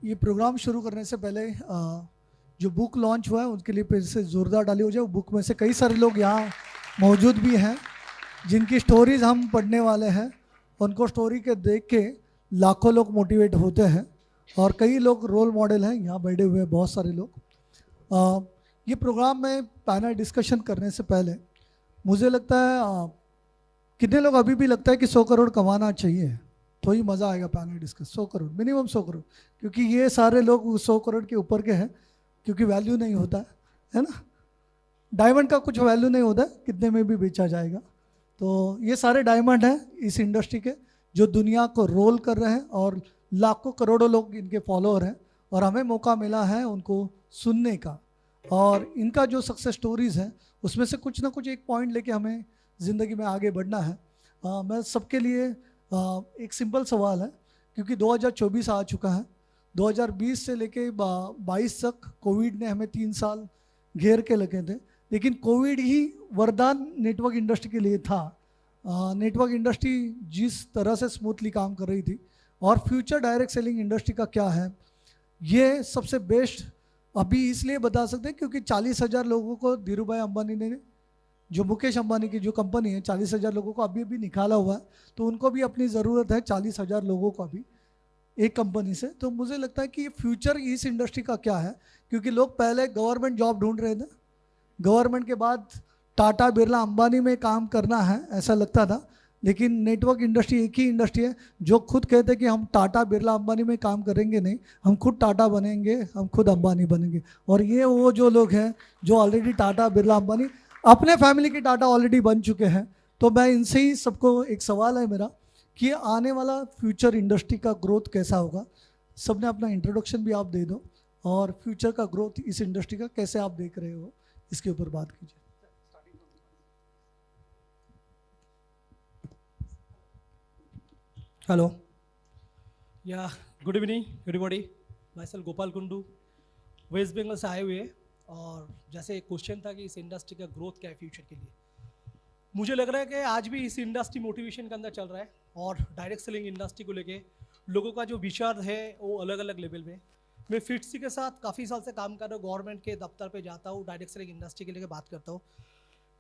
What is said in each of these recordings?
ये प्रोग्राम शुरू करने से पहले जो बुक लॉन्च हुआ है उसके लिए फिर से ज़ोरदार ताली हो जाए। बुक में से कई सारे लोग यहाँ मौजूद भी हैं जिनकी स्टोरीज हम पढ़ने वाले हैं। उनको स्टोरी के देख के लाखों लोग मोटिवेट होते हैं और कई लोग रोल मॉडल हैं यहाँ बैठे हुए हैं बहुत सारे लोग। ये प्रोग्राम में पैनल डिस्कशन करने से पहले मुझे लगता है कितने लोग अभी भी लगता है कि 100 करोड़ कमाना चाहिए तो ही मज़ा आएगा panel discuss. 100 crore minimum 100 crore, क्योंकि ये सारे लोग 100 करोड़ के ऊपर के हैं, क्योंकि वैल्यू नहीं होता है ना। डायमंड का कुछ वैल्यू नहीं होता, कितने में भी बेचा जाएगा। तो ये सारे डायमंड हैं इस इंडस्ट्री के जो दुनिया को रोल कर रहे हैं और लाखों करोड़ों लोग इनके फॉलोअर हैं और हमें मौका मिला है उनको सुनने का। और इनका जो सक्सेस स्टोरीज़ हैं उसमें से कुछ ना कुछ एक पॉइंट लेके हमें ज़िंदगी में आगे बढ़ना है। मैं सबके लिए एक सिंपल सवाल है, क्योंकि 2024 आ चुका है। 2020 से लेके 22 तक कोविड ने हमें 3 साल घेर के लगे थे, लेकिन कोविड ही वरदान नेटवर्क इंडस्ट्री के लिए था। नेटवर्क इंडस्ट्री जिस तरह से स्मूथली काम कर रही थी और फ्यूचर डायरेक्ट सेलिंग इंडस्ट्री का क्या है ये सबसे बेस्ट अभी इसलिए बता सकते हैं क्योंकि 40,000 लोगों को धीरू भाई अंबानी ने, जो मुकेश अंबानी की जो कंपनी है, 40,000 लोगों को अभी निकाला हुआ है। तो उनको भी अपनी ज़रूरत है 40,000 लोगों को अभी एक कंपनी से। तो मुझे लगता है कि फ्यूचर इस इंडस्ट्री का क्या है, क्योंकि लोग पहले गवर्नमेंट जॉब ढूंढ रहे थे, गवर्नमेंट के बाद टाटा बिरला अंबानी में काम करना है ऐसा लगता था। लेकिन नेटवर्क इंडस्ट्री एक ही इंडस्ट्री है जो खुद कहते हैं कि हम टाटा बिरला अंबानी में काम करेंगे नहीं, हम खुद टाटा बनेंगे, हम खुद अंबानी बनेंगे। और ये वो जो लोग हैं जो ऑलरेडी टाटा बिरला अंबानी अपने फैमिली के टाटा ऑलरेडी बन चुके हैं। तो मैं इनसे ही सबको एक सवाल है मेरा कि आने वाला फ्यूचर इंडस्ट्री का ग्रोथ कैसा होगा। सबने अपना इंट्रोडक्शन भी आप दे दो और फ्यूचर का ग्रोथ इस इंडस्ट्री का कैसे आप देख रहे हो इसके ऊपर बात कीजिए। हेलो या good evening everybody. Myself Gopal Kundu, West Bengal से आए हुए। और जैसे एक क्वेश्चन था कि इस इंडस्ट्री का ग्रोथ क्या है फ्यूचर के लिए, मुझे लग रहा है कि आज भी इस इंडस्ट्री मोटिवेशन के अंदर चल रहा है और डायरेक्ट सेलिंग इंडस्ट्री को लेके लोगों का जो विचार है वो अलग अलग लेवल में। मैं फिट्सी के साथ काफ़ी साल से काम कर रहा हूँ, गवर्नमेंट के दफ्तर पे जाता हूँ, डायरेक्ट सेलिंग इंडस्ट्री के लेके बात करता हूँ।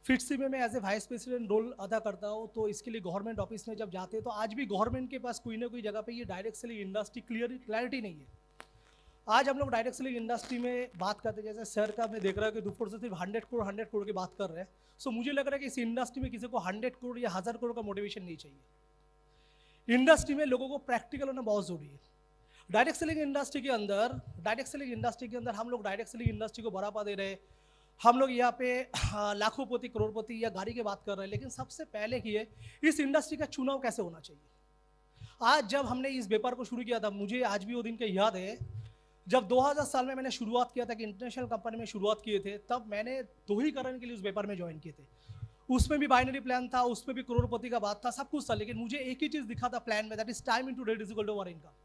फिट्सी में मैं as a vice president role अदा करता हूँ। तो इसके लिए गवर्नमेंट ऑफिस में जब जाते हैं तो आज भी गवर्नमेंट के पास कोई ना कोई जगह पे ये डायरेक्ट सेलिंग इंडस्ट्री क्लैरिटी नहीं है। आज हम लोग डायरेक्ट सेलिंग इंडस्ट्री में बात करते हैं, जैसे सर का मैं देख रहा हूँ कि दोपहर से सिर्फ 100 करोड़ की बात कर रहे हैं। सो मुझे लग रहा है कि इस इंडस्ट्री में किसी को 100 करोड़ या 1000 करोड़ का मोटिवेशन नहीं चाहिए। इंडस्ट्री में लोगों को प्रैक्टिकल होना बहुत जरूरी है। डायरेक्ट सेलिंग इंडस्ट्री के अंदर हम लोग डायरेक्ट सेलिंग इंडस्ट्री को बढ़ावा दे रहे हैं। हम लोग यहाँ पे लाखोंपति करोड़पति या गाड़ी की बात कर रहे हैं, लेकिन सबसे पहले की है इस इंडस्ट्री का चुनाव कैसे होना चाहिए। आज जब हमने इस व्यापार को शुरू किया था, मुझे आज भी वो दिन का याद है जब 2000 साल में मैंने शुरुआत किया था कि इंटरनेशनल कंपनी में शुरुआत किए थे, तब मैंने दोहरीकरण के लिए उस व्यापार में ज्वाइन किए थे। उसमें भी बाइनरी प्लान था, उसमें भी करोड़पति का बात था, सब कुछ था, लेकिन मुझे एक ही चीज दिखा था प्लान में, that is time into rate is equal to over income.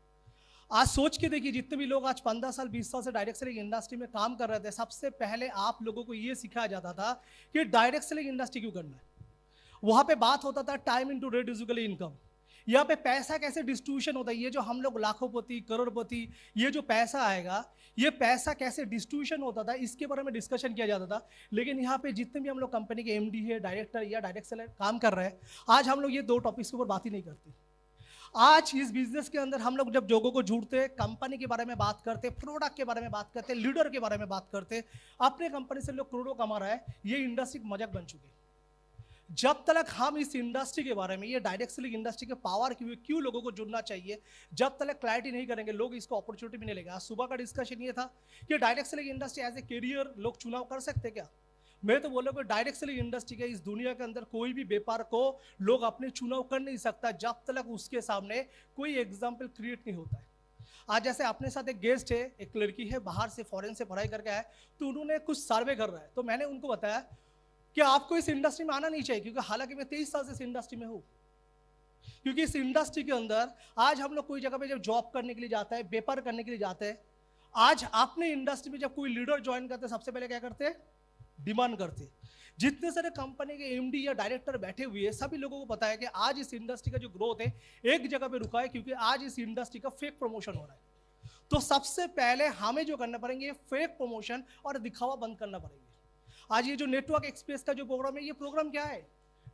आज सोच के देखिए, जितने भी लोग आज 15 साल 20 साल से डायरेक्ट सेलिंग इंडस्ट्री में काम कर रहे थे, सबसे पहले आप लोगों को यह सिखाया जाता था कि डायरेक्ट सेलिंग इंडस्ट्री क्यों करना है। वहां पे बात होता था time into rate is equal income. यहाँ पे पैसा कैसे डिस्ट्रीब्यूशन होता है, ये जो हम लोग लाखोंपति करोड़पति, ये जो पैसा आएगा, ये पैसा कैसे डिस्ट्रीब्यूशन होता था, इसके बारे में डिस्कशन किया जाता था। लेकिन यहाँ पे जितने भी हम लोग कंपनी के एमडी है, डायरेक्टर या डायरेक्ट सेलर काम कर रहे हैं, आज हम लोग ये दो टॉपिक्स के ऊपर बात ही नहीं करते। आज इस बिजनेस के अंदर हम लोग जब लोगों को जुड़ते हैं, कंपनी के बारे में बात करते, प्रोडक्ट के बारे में बात करते, लीडर के बारे में बात करते, अपने कंपनी से लोग करोड़ों कमा रहा है, ये इंडस्ट्री मजाक बन चुकी है। जब तक हम इस इंडस्ट्री के बारे में, ये डायरेक्ट सेलिंग इंडस्ट्री के पावर क्यों लोगों को जुड़ना चाहिए, जब तक क्लैरिटी नहीं करेंगे, लोग इसको अपॉर्चुनिटी भी नहीं लेगा। आज सुबह का डिस्कशन ये था कि direct selling industry as a career लोग चुनाव कर सकते क्या। मैं तो बोलूँगा डायरेक्ट सेलिंग इंडस्ट्री के इस दुनिया के अंदर कोई भी व्यापार को लोग अपने चुनाव कर नहीं सकता जब तक उसके सामने कोई एग्जाम्पल क्रिएट नहीं होता है। आज जैसे अपने साथ एक गेस्ट है, एक लड़की है, बाहर से फॉरेन से पढ़ाई करके आए, तो उन्होंने कुछ सर्वे कर रहा है, तो मैंने उनको बताया कि आपको इस इंडस्ट्री में आना नहीं चाहिए, क्योंकि हालांकि मैं 23 साल से इस इंडस्ट्री में हूँ। क्योंकि इस इंडस्ट्री के अंदर आज हम लोग कोई जगह पे जब जॉब करने के लिए जाता है, व्यापार करने के लिए जाते हैं, आज अपने इंडस्ट्री में जब कोई लीडर ज्वाइन करते हैं, सबसे पहले क्या करते हैं, डिमांड करते। जितने सारे कंपनी के एमडी या डायरेक्टर बैठे हुए हैं, सभी लोगों को पता है कि आज इस इंडस्ट्री का जो ग्रोथ है एक जगह पे रुका है, क्योंकि आज इस इंडस्ट्री का फेक प्रमोशन हो रहा है। तो सबसे पहले हमें जो करना पड़ेंगे, फेक प्रमोशन और दिखावा बंद करना पड़ेंगे। आज ये जो नेटवर्क एक्सप्रेस का जो प्रोग्राम है, ये प्रोग्राम क्या है?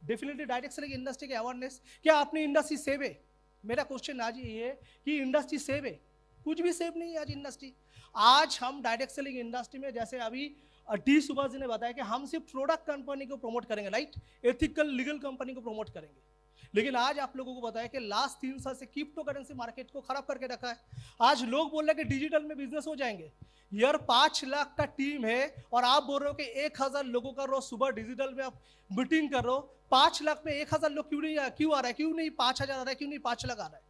डेफिनेटली डायरेक्ट सेलिंग इंडस्ट्री के अवेयरनेस। क्या अपनी इंडस्ट्री सेव है? मेरा क्वेश्चन आज ये है कि इंडस्ट्री सेव है? कुछ भी सेव नहीं है आज इंडस्ट्री। आज हम डायरेक्ट सेलिंग इंडस्ट्री में, जैसे अभी डी सुभाष जी ने बताया कि हम सिर्फ प्रोडक्ट कंपनी को प्रमोट करेंगे, राइट, एथिकल लीगल कंपनी को प्रमोट करेंगे। लेकिन आज आप लोगों को बताया कि लास्ट 3 साल से क्रिप्टो करेंसी मार्केट को खराब करके रखा है। आज लोग बोल रहे हैं कि डिजिटल में बिजनेस हो जाएंगे। यार 5 लाख का टीम है और आप बोल रहे हो कि 1000 लोगों का रोज सुबह डिजिटल में आप मीटिंग कर रहे हो। 5 लाख में 1000 लोग क्यों आ रहा है? क्यों नहीं 5000 आ रहा है? क्यों नहीं 5 लाख आ रहा है?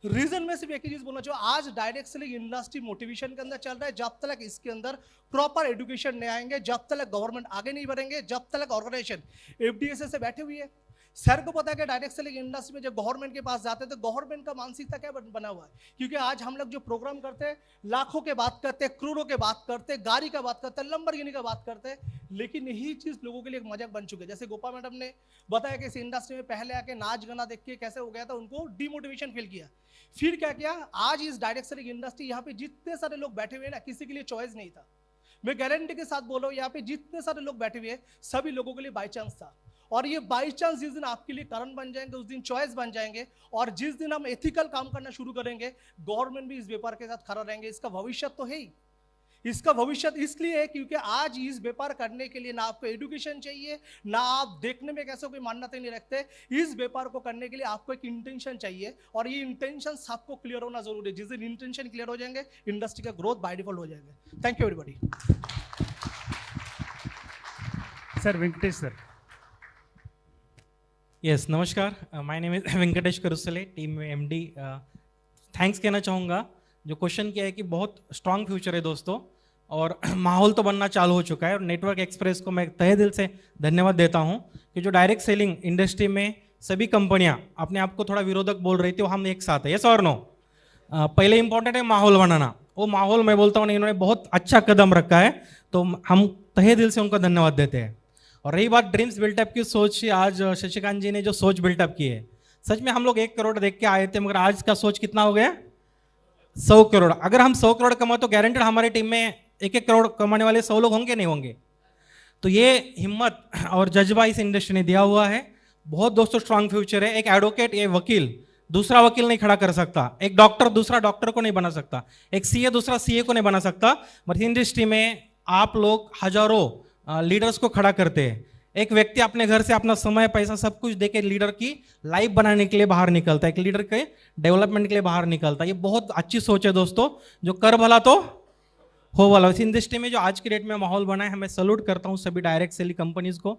रीजन में सिर्फ एक ही चीज बोलना चाहिए, आज डायरेक्ट सेलिंग इंडस्ट्री मोटिवेशन के अंदर चल रहा है। जब तक इसके अंदर प्रॉपर एजुकेशन नहीं आएंगे, जब तक गवर्नमेंट आगे नहीं बढ़ेंगे, जब तक ऑर्गेनाइजेशन एफडीएसए से बैठे हुई है। सर को पता है कि डायरेक्ट सेलिंग इंडस्ट्री में जब गवर्नमेंट के पास जाते हैं तो गवर्नमेंट का मानसिकता क्या बना हुआ है? क्योंकि आज हम लोग जो प्रोग्राम करते हैं, लाखों के बात करते हैं, करोड़ों के बात करते हैं, गाड़ी का बात करते हैं, लंबरगिनी का बात करते हैं, लेकिन यही चीज लोगों के लिए एक मजाक बन चुकी है। जैसे गोपा मैडम ने बताया कि इस इंडस्ट्री में पहले आके नाच गाना देख के कैसे हो गया था, उनको डिमोटिवेशन फील किया। फिर क्या किया? आज इस डायरेक्ट सेलिंग इंडस्ट्री, यहाँ पे जितने सारे लोग बैठे हुए हैं ना, किसी के लिए चॉइस नहीं था। मैं गारंटी के साथ बोल रहा हूँ, यहाँ पे जितने सारे लोग बैठे हुए हैं, सभी लोगों के लिए बाई चांस था। और ये बाई चांस जिस दिन आपके लिए कारण बन जाएंगे, उस दिन चॉइस बन जाएंगे। और जिस दिन हम एथिकल काम करना शुरू करेंगे, गवर्नमेंट भी इस व्यापार के साथ खड़ा रहेंगे। इसका भविष्य तो है ही। इसका भविष्य इसलिए है क्योंकि आज इस व्यापार करने के लिए ना आपको एजुकेशन चाहिए, ना आप देखने में कैसे कोई मान्यता नहीं रखते। इस व्यापार को करने के लिए आपको एक इंटेंशन चाहिए, और ये इंटेंशन सबको क्लियर होना जरूरी है। जिस दिन इंटेंशन क्लियर हो जाएंगे, इंडस्ट्री का ग्रोथ बाय डिफॉल्ट हो जाएगा। Thank you everybody. Sir Venkatesh sir. Yes नमस्कार, my name is Venkatesh Karusale, team में एमडी। थैंक्स कहना चाहूँगा। जो क्वेश्चन किया है कि बहुत स्ट्रांग फ्यूचर है दोस्तों, और माहौल तो बनना चालू हो चुका है। और नेटवर्क एक्सप्रेस को मैं तहे दिल से धन्यवाद देता हूँ कि जो डायरेक्ट सेलिंग इंडस्ट्री में सभी कंपनियाँ अपने आप को थोड़ा विरोधक बोल रही थी, वो हम एक साथ है। यस और नो? पहले इंपॉर्टेंट है माहौल बनाना। वो माहौल मैं बोलता हूँ नहीं, इन्होंने बहुत अच्छा कदम रखा है, तो हम तहे दिल से उनको धन्यवाद देते हैं। और रही बात ड्रीम्स बिल्टअप की सोच, आज शशिकांत जी ने जो सोच बिल्टअप की है, सच में हम लोग 1 करोड़ देख के आए थे, मगर आज का सोच कितना हो गया? 100 करोड़। अगर हम 100 करोड़ कमाए तो गारंटेड हमारी टीम में 1-1 करोड़ कमाने वाले 100 लोग होंगे, नहीं होंगे? तो ये हिम्मत और जज्बा इस इंडस्ट्री ने दिया हुआ है। बहुत दोस्तों स्ट्रांग फ्यूचर है। एक एडवोकेट, ये वकील दूसरा वकील नहीं खड़ा कर सकता, एक डॉक्टर दूसरा डॉक्टर को नहीं बना सकता, एक सीए दूसरा सीए को नहीं बना सकता, मगर इंडस्ट्री में आप लोग हजारों लीडर्स को खड़ा करते हैं। एक व्यक्ति अपने घर से अपना समय, पैसा सब कुछ देके लीडर की लाइफ बनाने के लिए बाहर निकलता है, एक लीडर के डेवलपमेंट के लिए बाहर निकलता है। ये बहुत अच्छी सोच है दोस्तों, जो कर भला तो हो भला। इस इंडस्ट्री में जो आज की डेट में माहौल बना है, मैं सल्यूट करता हूँ सभी डायरेक्ट सेलिंग कंपनीज को,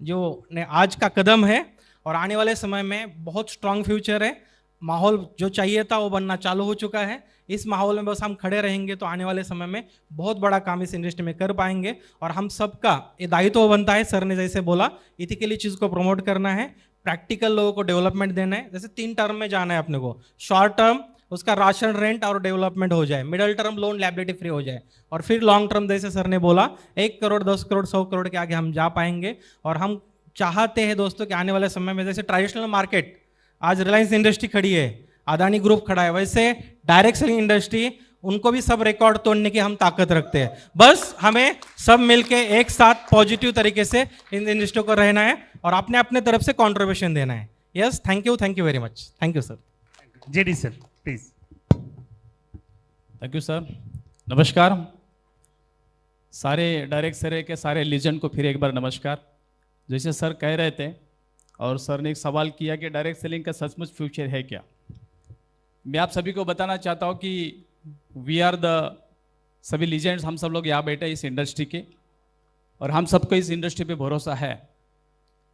जो ने आज का कदम है। और आने वाले समय में बहुत स्ट्रांग फ्यूचर है। माहौल जो चाहिए था वो बनना चालू हो चुका है। इस माहौल में बस हम खड़े रहेंगे तो आने वाले समय में बहुत बड़ा काम इस इंडस्ट्री में कर पाएंगे। और हम सबका ये दायित्व बनता है, सर ने जैसे बोला, इथिकली चीज़ को प्रमोट करना है, प्रैक्टिकल लोगों को डेवलपमेंट देना है। जैसे 3 टर्म में जाना है अपने को, शॉर्ट टर्म उसका राशन, रेंट और डेवलपमेंट हो जाए, middle term loan liability free हो जाए, और फिर लॉन्ग टर्म जैसे सर ने बोला 1 करोड़ 10 करोड़ 100 करोड़ के आगे हम जा पाएंगे। और हम चाहते हैं दोस्तों कि आने वाले समय में जैसे ट्रेडिशनल मार्केट, आज रिलायंस इंडस्ट्री खड़ी है, अदानी ग्रुप खड़ा है, वैसे डायरेक्ट सेलिंग इंडस्ट्री, उनको भी सब रिकॉर्ड तोड़ने की हम ताकत रखते हैं। बस हमें सब मिलके एक साथ पॉजिटिव तरीके से इन इंडस्ट्री को रहना है और अपने अपने तरफ से कॉन्ट्रीब्यूशन देना है। Yes, thank you very much. Thank you sir. JD sir please. Thank you sir. नमस्कार सारे डायरेक्ट सेलिंग के सारे लीजेंड को फिर एक बार नमस्कार। जैसे सर कह रहे थे और सर ने एक सवाल किया कि डायरेक्ट सेलिंग का सचमुच फ्यूचर है क्या, मैं आप सभी को बताना चाहता हूँ कि वी आर द सभी लीजेंड्स, हम सब लोग यहाँ बैठे इस इंडस्ट्री के, और हम सबको इस इंडस्ट्री पे भरोसा है।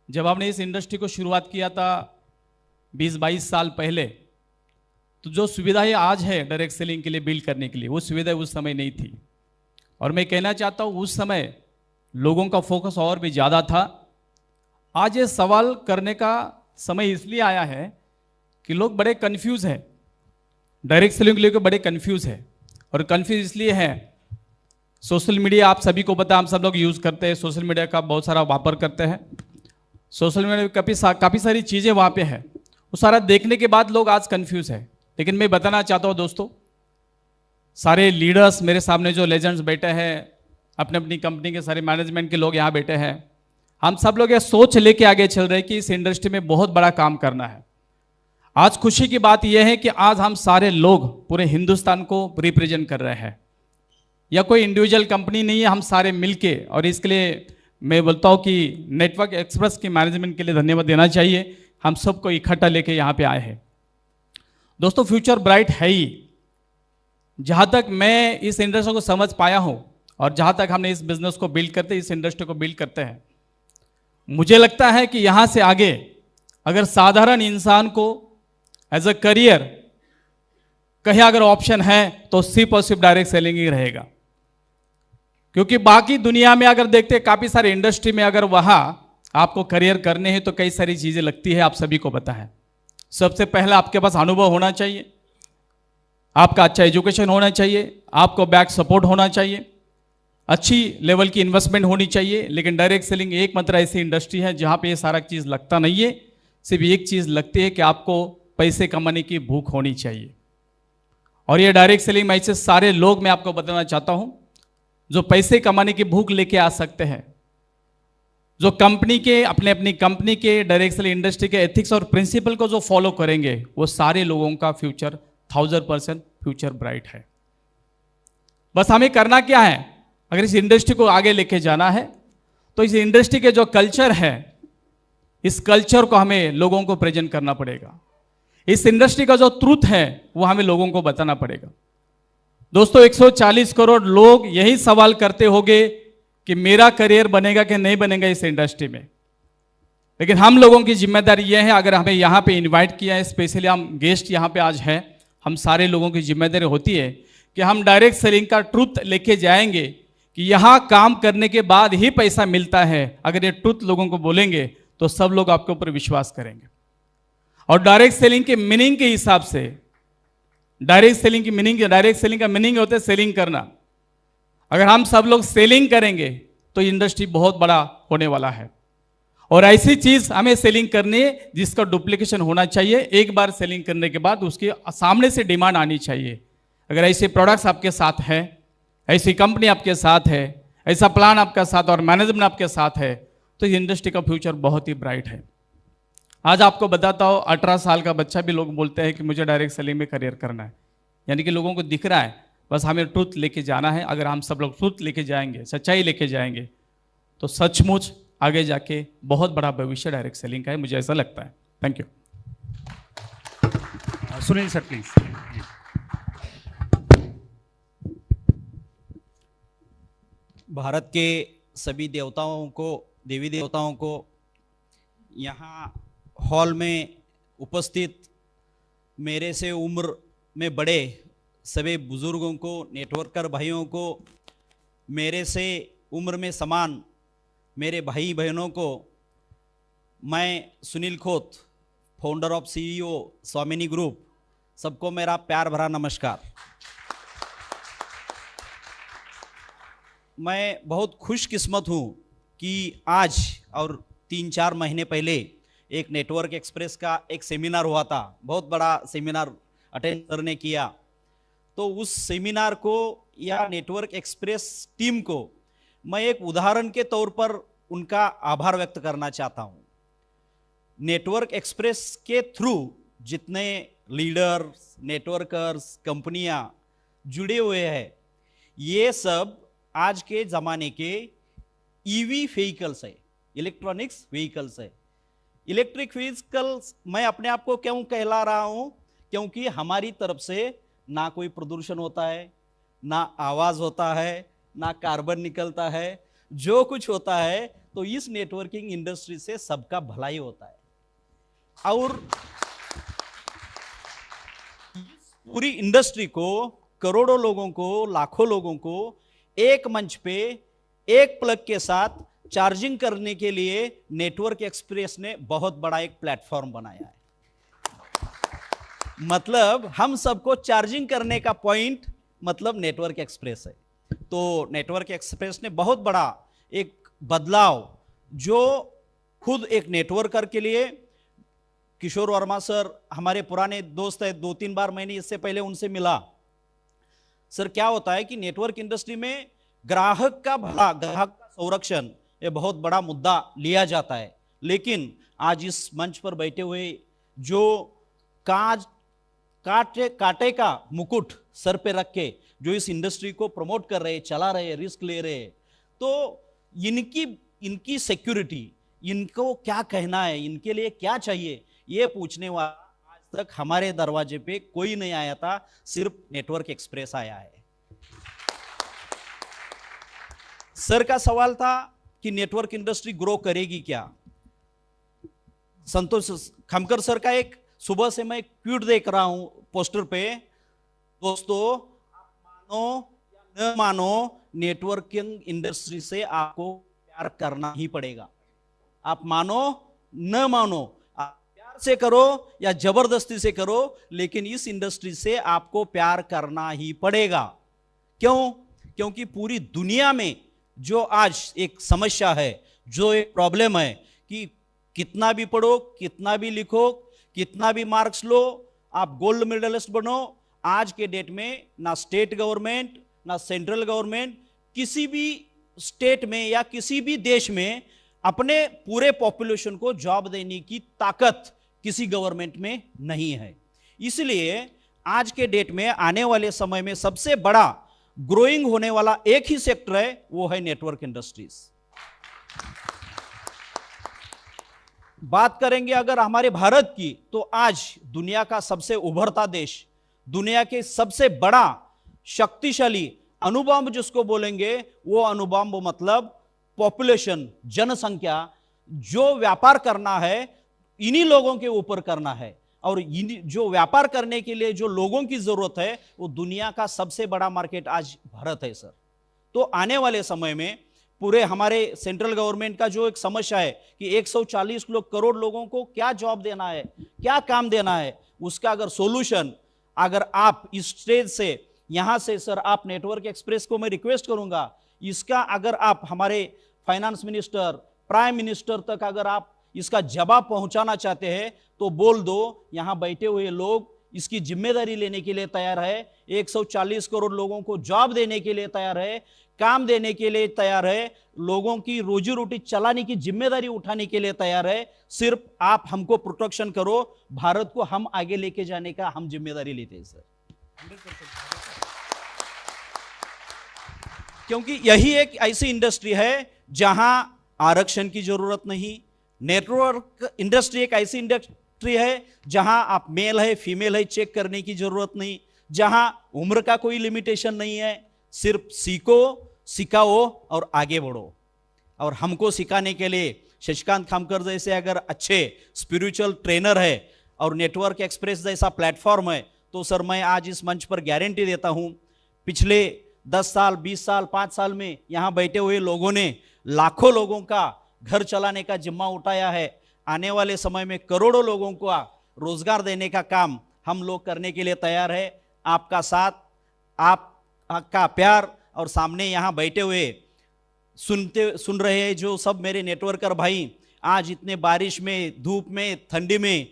जब हमने इस इंडस्ट्री को शुरुआत किया था 20-22 साल पहले, तो जो सुविधाएं आज है डायरेक्ट सेलिंग के लिए बिल्ड करने के लिए, वो सुविधाएं उस समय नहीं थी। और मैं कहना चाहता हूँ उस समय लोगों का फोकस और भी ज़्यादा था। आज ये सवाल करने का समय इसलिए आया है कि लोग बड़े कंफ्यूज हैं, डायरेक्ट सेलिंग के लिए बड़े कंफ्यूज है। और कंफ्यूज इसलिए है, सोशल मीडिया आप सभी को पता है, हम सब लोग यूज़ करते हैं, सोशल मीडिया का बहुत सारा वापर करते हैं। सोशल मीडिया में काफ़ी सारी चीज़ें वहाँ पे है, वो सारा देखने के बाद लोग आज कंफ्यूज है। लेकिन मैं बताना चाहता हूँ दोस्तों, सारे लीडर्स मेरे सामने जो लेजेंड्स बैठे हैं, अपने अपनी कंपनी के सारे मैनेजमेंट के लोग यहाँ बैठे हैं, हम सब लोग ये सोच लेके आगे चल रहे हैं कि इस इंडस्ट्री में बहुत बड़ा काम करना है। आज खुशी की बात यह है कि आज हम सारे लोग पूरे हिंदुस्तान को रिप्रेजेंट कर रहे हैं। या कोई इंडिविजुअल कंपनी नहीं है, हम सारे मिलके, और इसके लिए मैं बोलता हूँ कि नेटवर्क एक्सप्रेस की मैनेजमेंट के लिए धन्यवाद देना चाहिए। हम सबको इकट्ठा लेके यहाँ पे आए हैं। दोस्तों फ्यूचर ब्राइट है ही। जहाँ तक मैं इस इंडस्ट्री को समझ पाया हूँ और जहाँ तक हमने इस बिजनेस को बिल्ड करते, इस इंडस्ट्री को बिल्ड करते हैं, मुझे लगता है कि यहाँ से आगे अगर साधारण इंसान को एज अ करियर कहीं अगर ऑप्शन है तो सिर्फ और सिर्फ डायरेक्ट सेलिंग ही रहेगा। क्योंकि बाकी दुनिया में अगर देखते हैं, काफ़ी सारे इंडस्ट्री में अगर वहाँ आपको करियर करने हैं तो कई सारी चीज़ें लगती है, आप सभी को पता है। सबसे पहले आपके पास अनुभव होना चाहिए, आपका अच्छा एजुकेशन होना चाहिए, आपको बैक सपोर्ट होना चाहिए, अच्छी लेवल की इन्वेस्टमेंट होनी चाहिए। लेकिन डायरेक्ट सेलिंग एकमात्र ऐसी इंडस्ट्री है जहाँ पे ये सारा चीज़ लगता नहीं है। सिर्फ एक चीज़ लगती है कि आपको पैसे कमाने की भूख होनी चाहिए। और ये डायरेक्ट सेलिंग में ऐसे सारे लोग मैं आपको बताना चाहता हूँ जो पैसे कमाने की भूख लेके आ सकते हैं, जो कंपनी के अपनी कंपनी के डायरेक्ट सेलिंग इंडस्ट्री के एथिक्स और प्रिंसिपल को जो फॉलो करेंगे, वो सारे लोगों का फ्यूचर 1000% फ्यूचर ब्राइट है। बस हमें करना क्या है, अगर इस इंडस्ट्री को आगे लेके जाना है तो इस इंडस्ट्री के जो कल्चर है, इस कल्चर को हमें लोगों को प्रेजेंट करना पड़ेगा। इस इंडस्ट्री का जो ट्रूथ है वो हमें लोगों को बताना पड़ेगा। दोस्तों 140 करोड़ लोग यही सवाल करते होंगे कि मेरा करियर बनेगा कि नहीं बनेगा इस इंडस्ट्री में। लेकिन हम लोगों की जिम्मेदारी यह है, अगर हमें यहाँ पे इनवाइट किया है, स्पेशली हम गेस्ट यहाँ पे आज हैं, हम सारे लोगों की जिम्मेदारी होती है कि हम डायरेक्ट सेलिंग का ट्रूथ लेके जाएंगे कि यहाँ काम करने के बाद ही पैसा मिलता है। अगर ये ट्रूथ लोगों को बोलेंगे तो सब लोग आपके ऊपर विश्वास करेंगे। और डायरेक्ट सेलिंग के मीनिंग के हिसाब से, डायरेक्ट सेलिंग का मीनिंग होता है सेलिंग करना। अगर हम सब लोग सेलिंग करेंगे तो इंडस्ट्री बहुत बड़ा होने वाला है। और ऐसी चीज हमें सेलिंग करनी है जिसका डुप्लीकेशन होना चाहिए। एक बार सेलिंग करने के बाद उसके सामने से डिमांड आनी चाहिए। अगर ऐसे प्रोडक्ट्स आपके साथ है, ऐसी कंपनी आपके साथ है, ऐसा प्लान आपके साथ और मैनेजमेंट आपके साथ है, तो इस इंडस्ट्री का फ्यूचर बहुत ही ब्राइट है। आज आपको बताता हूँ, 18 साल का बच्चा भी लोग बोलते हैं कि मुझे डायरेक्ट सेलिंग में करियर करना है। यानी कि लोगों को दिख रहा है, बस हमें ट्रूथ लेके जाना है। अगर हम सब लोग ट्रूथ लेके जाएंगे, सच्चाई लेके जाएंगे, तो सचमुच आगे जाके बहुत बड़ा भविष्य डायरेक्ट सेलिंग का है, मुझे ऐसा लगता है। Thank you. Sunil sir please. Bharat के सभी देवताओं को, देवी देवताओं को, यहाँ हॉल में उपस्थित मेरे से उम्र में बड़े सभी बुजुर्गों को, नेटवर्कर भाइयों को, मेरे से उम्र में समान मेरे भाई बहनों को, मैं Sunil Khot, founder of CEO स्वामिनी ग्रुप, सबको मेरा प्यार भरा नमस्कार। मैं बहुत खुशकिस्मत हूँ कि आज और 3-4 महीने पहले एक नेटवर्क एक्सप्रेस का एक सेमिनार हुआ था, बहुत बड़ा सेमिनार अटेंड करने किया। तो उस सेमिनार को या नेटवर्क एक्सप्रेस टीम को मैं एक उदाहरण के तौर पर उनका आभार व्यक्त करना चाहता हूँ। नेटवर्क एक्सप्रेस के थ्रू जितने लीडर्स, नेटवर्कर्स, कंपनियाँ जुड़े हुए हैं, ये सब आज के ज़माने के EV व्हीकल्स है, इलेक्ट्रॉनिक्स व्हीकल्स है। इलेक्ट्रिक व्हीकल्स मैं अपने आप को क्यों कहला रहा हूँ, क्योंकि हमारी तरफ से ना कोई प्रदूषण होता है, ना आवाज़ होता है, ना कार्बन निकलता है। जो कुछ होता है तो इस नेटवर्किंग इंडस्ट्री से सबका भलाई होता है। और पूरी इंडस्ट्री को, करोड़ों लोगों को, लाखों लोगों को एक मंच पे एक प्लग के साथ चार्जिंग करने के लिए नेटवर्क एक्सप्रेस ने बहुत बड़ा एक प्लेटफॉर्म बनाया है। मतलब हम सबको चार्जिंग करने का पॉइंट मतलब नेटवर्क एक्सप्रेस है। तो नेटवर्क एक्सप्रेस ने बहुत बड़ा एक बदलाव, जो खुद एक नेटवर्कर के लिए किशोर वर्मा सर हमारे पुराने दोस्त है, 2-3 बार मैंने इससे पहले उनसे मिला। सर क्या होता है कि नेटवर्क इंडस्ट्री में ग्राहक का भला, ग्राहक का संरक्षण ये बहुत बड़ा मुद्दा लिया जाता है, लेकिन आज इस मंच पर बैठे हुए जो काटे का मुकुट सर पे रख के जो इस इंडस्ट्री को प्रमोट कर रहे, चला रहे, रिस्क ले रहे, तो इनकी सिक्योरिटी, इनको क्या कहना है, इनके लिए क्या चाहिए, ये पूछने वाला आज तक हमारे दरवाजे पे कोई नहीं आया था, सिर्फ नेटवर्क एक्सप्रेस आया है। सर का सवाल था कि नेटवर्क इंडस्ट्री ग्रो करेगी क्या। संतोष खमकर सर का एक सुबह से मैं ट्वीट देख रहा हूं पोस्टर पे, दोस्तों आप मानो या न मानो नेटवर्किंग इंडस्ट्री से आपको प्यार करना ही पड़ेगा। आप मानो न मानो, आप प्यार से करो या जबरदस्ती से करो, लेकिन इस इंडस्ट्री से आपको प्यार करना ही पड़ेगा। क्यों? क्योंकि पूरी दुनिया में जो आज एक समस्या है, जो एक प्रॉब्लम है कि कितना भी पढ़ो, कितना भी लिखो, कितना भी मार्क्स लो, आप गोल्ड मेडलिस्ट बनो, आज के डेट में ना स्टेट गवर्नमेंट ना सेंट्रल गवर्नमेंट किसी भी स्टेट में या किसी भी देश में अपने पूरे पॉपुलेशन को जॉब देने की ताकत किसी गवर्नमेंट में नहीं है। इसलिए आज के डेट में आने वाले समय में सबसे बड़ा ग्रोइंग होने वाला एक ही सेक्टर है, वो है नेटवर्क इंडस्ट्रीज। बात करेंगे अगर हमारे भारत की, तो आज दुनिया का सबसे उभरता देश, दुनिया के सबसे बड़ा शक्तिशाली अणुबॉम्ब जिसको बोलेंगे, वो अणुबॉम्ब मतलब पॉपुलेशन, जनसंख्या, जो व्यापार करना है इन्हीं लोगों के ऊपर करना है, और जो व्यापार करने के लिए जो लोगों की जरूरत है, वो दुनिया का सबसे बड़ा मार्केट आज भारत है सर। तो आने वाले समय में पूरे हमारे सेंट्रल गवर्नमेंट का जो एक समस्या है कि 140 करोड़ लोगों को क्या जॉब देना है, क्या काम देना है, उसका अगर सॉल्यूशन अगर आप इस स्टेज से, यहां से सर आप नेटवर्क एक्सप्रेस को मैं रिक्वेस्ट करूंगा, इसका अगर आप हमारे फाइनेंस मिनिस्टर, प्राइम मिनिस्टर तक अगर आप इसका जवाब पहुंचाना चाहते हैं तो बोल दो, यहां बैठे हुए लोग इसकी जिम्मेदारी लेने के लिए तैयार है, 140 करोड़ लोगों को जॉब देने के लिए तैयार है, काम देने के लिए तैयार है, लोगों की रोजी रोटी चलाने की जिम्मेदारी उठाने के लिए तैयार है। सिर्फ आप हमको प्रोटेक्शन करो, भारत को हम आगे लेके जाने का हम जिम्मेदारी लेते हैं सर। क्योंकि यही एक ऐसी इंडस्ट्री है जहां आरक्षण की जरूरत नहीं। नेटवर्क इंडस्ट्री एक ऐसी इंडस्ट्री है जहां आप मेल है फीमेल है चेक करने की जरूरत नहीं, जहां उम्र का कोई लिमिटेशन नहीं है, सिर्फ सीखो, सिखाओ और आगे बढ़ो। और हमको सिखाने के लिए शशिकांत खामकर जैसे अगर अच्छे स्पिरिचुअल ट्रेनर है और नेटवर्क एक्सप्रेस जैसा प्लेटफॉर्म है, तो सर मैं आज इस मंच पर गारंटी देता हूं, पिछले 10 साल 20 साल 5 साल में यहां बैठे हुए लोगों ने लाखों लोगों का घर चलाने का जिम्मा उठाया है। आने वाले समय में करोड़ों लोगों को रोजगार देने का काम हम लोग करने के लिए तैयार है। आपका साथ, आपका प्यार, और सामने यहाँ बैठे हुए सुन रहे हैं जो सब मेरे नेटवर्कर भाई आज इतने बारिश में, धूप में, ठंडी में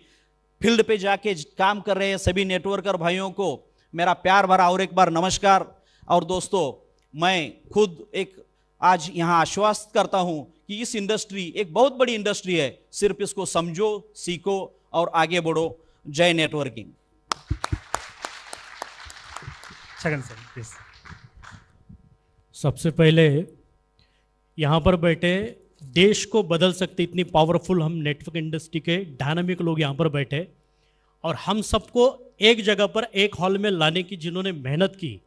फील्ड पे जाके काम कर रहे हैं, सभी नेटवर्कर भाइयों को मेरा प्यार भरा और एक बार नमस्कार। और दोस्तों, मैं खुद एक आज यहाँ आश्वस्त करता हूँ कि इस इंडस्ट्री एक बहुत बड़ी इंडस्ट्री है, सिर्फ इसको समझो, सीखो और आगे बढ़ो। जय नेटवर्किंग। Chhagan sir please. सबसे पहले यहाँ पर बैठे देश को बदल सकते इतनी पावरफुल हम नेटवर्क इंडस्ट्री के डायनामिक लोग यहाँ पर बैठे, और हम सबको एक जगह पर एक हॉल में लाने की जिन्होंने मेहनत की,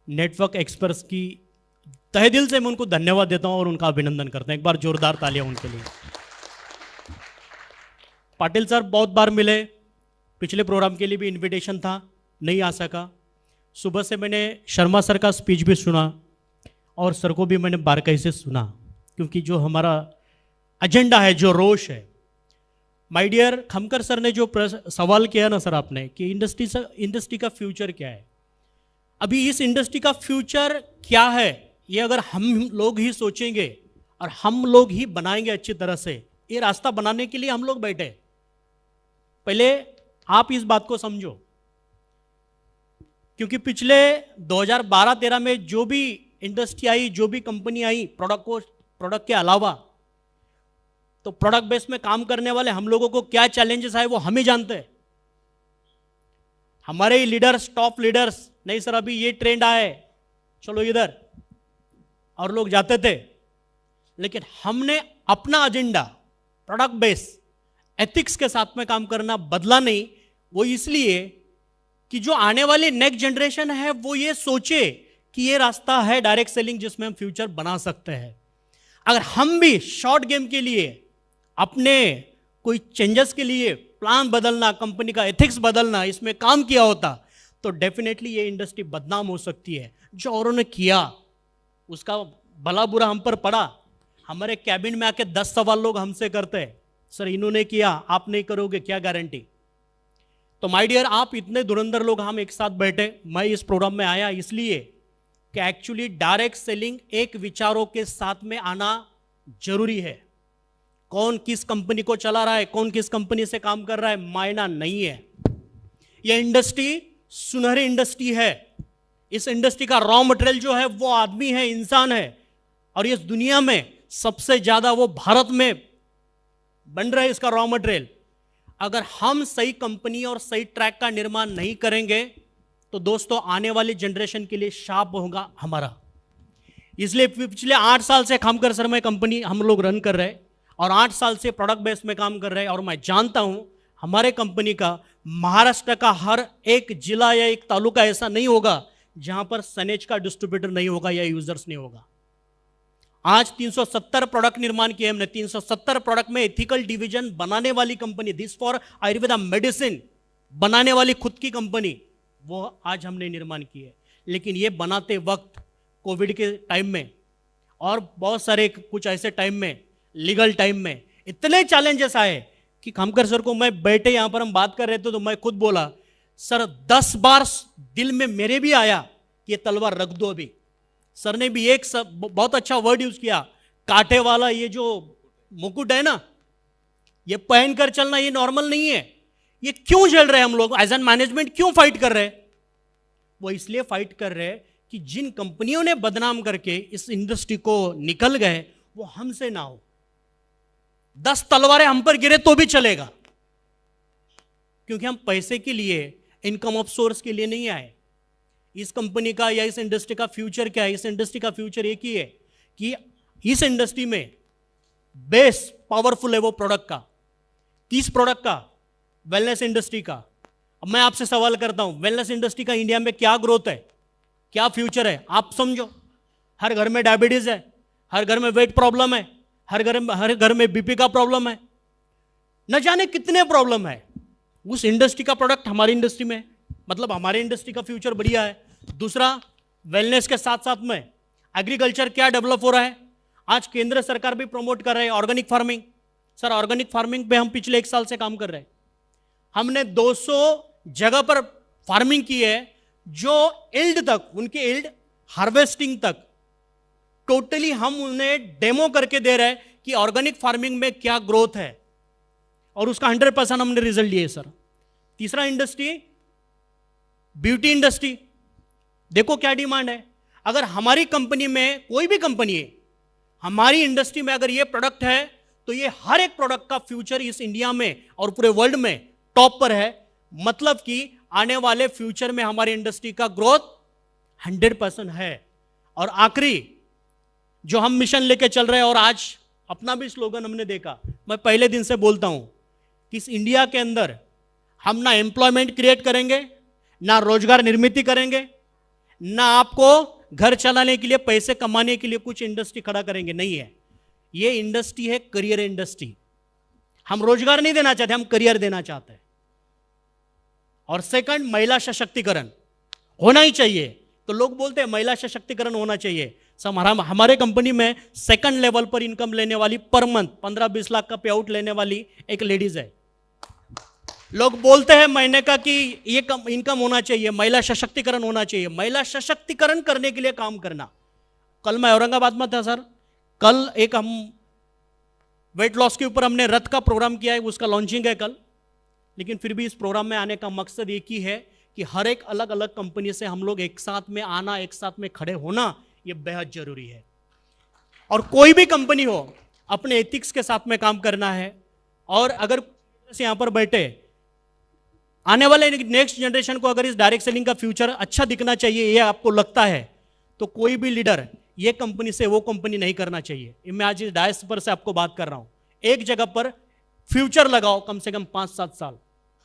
नेटवर्क एक्सप्रेस की तहे दिल से मैं उनको धन्यवाद देता हूँ और उनका अभिनंदन करता हूँ। एक बार जोरदार तालियां उनके लिए। पाटिल सर बहुत बार मिले, पिछले प्रोग्राम के लिए भी इनविटेशन था, नहीं आ सका। सुबह से मैंने शर्मा सर का स्पीच भी सुना और सर को भी मैंने बारकाई से सुना, क्योंकि जो हमारा एजेंडा है, जो रोश है। माय डियर खमकर सर ने जो सवाल किया ना सर आपने कि इंडस्ट्री का फ्यूचर क्या है, अभी इस इंडस्ट्री का फ्यूचर क्या है ये अगर हम लोग ही सोचेंगे और हम लोग ही बनाएंगे अच्छी तरह से, ये रास्ता बनाने के लिए हम लोग बैठे। पहले आप इस बात को समझो, क्योंकि पिछले 2012-13 में जो भी इंडस्ट्री आई, जो भी कंपनी आई प्रोडक्ट के अलावा, तो प्रोडक्ट बेस में काम करने वाले हम लोगों को क्या चैलेंजेस आए वो हम ही जानते हैं। हमारे ही लीडर्स, टॉप लीडर्स, नहीं सर अभी ये ट्रेंड आया है, चलो इधर, और लोग जाते थे। लेकिन हमने अपना एजेंडा प्रोडक्ट बेस एथिक्स के साथ में काम करना बदला नहीं। वो इसलिए कि जो आने वाली नेक्स्ट जनरेशन है वो ये सोचे कि ये रास्ता है डायरेक्ट सेलिंग जिसमें हम फ्यूचर बना सकते हैं। अगर हम भी शॉर्ट गेम के लिए अपने कोई चेंजेस के लिए प्लान बदलना, कंपनी का एथिक्स बदलना, इसमें काम किया होता तो डेफिनेटली ये इंडस्ट्री बदनाम हो सकती है। जो औरों ने किया उसका भला बुरा हम पर पड़ा। हमारे कैबिन में आके 10 सवाल लोग हमसे करते हैं, सर इन्होंने किया, आप नहीं करोगे, क्या गारंटी। तो माय डियर, आप इतने धुरंधर लोग हम एक साथ बैठे, मैं इस प्रोग्राम में आया इसलिए कि एक्चुअली डायरेक्ट सेलिंग एक विचारों के साथ में आना जरूरी है। कौन किस कंपनी को चला रहा है, कौन किस कंपनी से काम कर रहा है, मायना नहीं है। यह इंडस्ट्री सुनहरी इंडस्ट्री है। इस इंडस्ट्री का रॉ मटेरियल जो है वो आदमी है, इंसान है, और इस दुनिया में सबसे ज्यादा वो भारत में बन रहा है इसका रॉ मटेरियल। अगर हम सही कंपनी और सही ट्रैक का निर्माण नहीं करेंगे तो दोस्तों आने वाली जनरेशन के लिए शाप होगा हमारा। इसलिए पिछले 8 साल से खामकर सर में कंपनी हम लोग रन कर रहे हैं और 8 साल से प्रोडक्ट बेस में काम कर रहे हैं। और मैं जानता हूं हमारे कंपनी का महाराष्ट्र का हर एक जिला या एक तालुका ऐसा नहीं होगा जहां पर सनेज का डिस्ट्रीब्यूटर नहीं होगा या यूजर्स नहीं होगा। आज 370 प्रोडक्ट निर्माण किए हमने। 370 प्रोडक्ट में एथिकल डिवीजन बनाने वाली company, this for Ayurveda medicine बनाने वाली खुद की कंपनी, वो आज हमने निर्माण की है। लेकिन ये बनाते वक्त कोविड के टाइम में और बहुत सारे कुछ ऐसे टाइम में, लीगल टाइम में इतने चैलेंजेस आए कि खामकर सर को मैं बैठे यहां पर हम बात कर रहे थे तो मैं खुद बोला, सर 10 बार दिल में मेरे भी आया कि ये तलवार रख दो अभी। सर ने भी एक बहुत अच्छा वर्ड यूज किया, कांटे वाला ये जो मुकुट है ना, ये पहनकर चलना ये नॉर्मल नहीं है। ये क्यों झेल रहे हैं हम लोग एज एन मैनेजमेंट, क्यों फाइट कर रहे हैं? वो इसलिए फाइट कर रहे हैं कि जिन कंपनियों ने बदनाम करके इस इंडस्ट्री को निकल गए वो हमसे ना हो। 10 तलवारें हम पर गिरे तो भी चलेगा, क्योंकि हम पैसे के लिए, इनकम ऑफ सोर्स के लिए नहीं आए। इस कंपनी का या इस इंडस्ट्री का फ्यूचर क्या है? इस इंडस्ट्री का फ्यूचर एक ही है कि इस इंडस्ट्री में बेस पावरफुल है वो प्रोडक्ट का, किस प्रोडक्ट का? वेलनेस इंडस्ट्री का। अब मैं आपसे सवाल करता हूं, वेलनेस इंडस्ट्री का इंडिया में क्या ग्रोथ है, क्या फ्यूचर है? आप समझो। हर घर में डायबिटीज है, हर घर में वेट प्रॉब्लम है, हर घर में बीपी का प्रॉब्लम है, न जाने कितने प्रॉब्लम है। उस इंडस्ट्री का प्रोडक्ट हमारी इंडस्ट्री में, मतलब हमारे इंडस्ट्री का फ्यूचर बढ़िया है। दूसरा, वेलनेस के साथ साथ में एग्रीकल्चर क्या डेवलप हो रहा है। आज केंद्र सरकार भी प्रमोट कर रहे हैं organic farming. Sir organic farming पे हम पिछले 1 साल से काम कर रहे हैं। हमने 200 जगह पर फार्मिंग की है, जो इल्ड तक, उनके इल्ड हार्वेस्टिंग तक टोटली हम उन्हें डेमो करके दे रहे हैं कि ऑर्गेनिक फार्मिंग में क्या ग्रोथ है, और उसका 100% हमने रिजल्ट लिए सर। तीसरा इंडस्ट्री, ब्यूटी इंडस्ट्री। देखो क्या डिमांड है। अगर हमारी कंपनी में, कोई भी कंपनी है, हमारी इंडस्ट्री में अगर ये प्रोडक्ट है तो ये हर एक प्रोडक्ट का फ्यूचर इस इंडिया में और पूरे वर्ल्ड में टॉप पर है। मतलब कि आने वाले फ्यूचर में हमारी इंडस्ट्री का ग्रोथ 100% है। और आखिरी जो हम मिशन लेके चल रहे हैं, और आज अपना भी स्लोगन हमने देखा, मैं पहले दिन से बोलता हूं कि इस इंडिया के अंदर हम ना एम्प्लॉयमेंट क्रिएट करेंगे, ना रोजगार निर्मित करेंगे, ना आपको घर चलाने के लिए, पैसे कमाने के लिए कुछ इंडस्ट्री खड़ा करेंगे, नहीं है। ये इंडस्ट्री है करियर इंडस्ट्री। हम रोजगार नहीं देना चाहते, हम करियर देना चाहते हैं। और सेकंड, महिला सशक्तिकरण होना ही चाहिए। तो लोग बोलते हैं महिला सशक्तिकरण होना चाहिए। हमारे कंपनी में सेकंड लेवल पर इनकम लेने वाली, पर मंथ 15-20 लाख का पे आउट लेने वाली एक लेडीज है। लोग बोलते हैं महीने का कि ये इनकम होना चाहिए, महिला सशक्तिकरण होना चाहिए। महिला सशक्तिकरण करने के लिए काम करना। कल मैं औरंगाबाद में था सर, कल एक हम वेट लॉस के ऊपर हमने रथ का प्रोग्राम किया है, उसका लॉन्चिंग है कल। लेकिन फिर भी इस प्रोग्राम में आने का मकसद एक ही है कि हर एक अलग अलग कंपनी से हम लोग एक साथ में आना, एक साथ में खड़े होना, ये बेहद जरूरी है। और कोई भी कंपनी हो, अपने एथिक्स के साथ में काम करना है। और अगर यहाँ पर बैठे आने वाले नेक्स्ट जनरेशन को अगर इस डायरेक्ट सेलिंग का फ्यूचर अच्छा दिखना चाहिए, ये आपको लगता है, तो कोई भी लीडर ये कंपनी से वो कंपनी नहीं करना चाहिए। मैं आज इस डायस पर से आपको बात कर रहा हूं। एक जगह पर फ्यूचर लगाओ कम से कम 5-7 साल।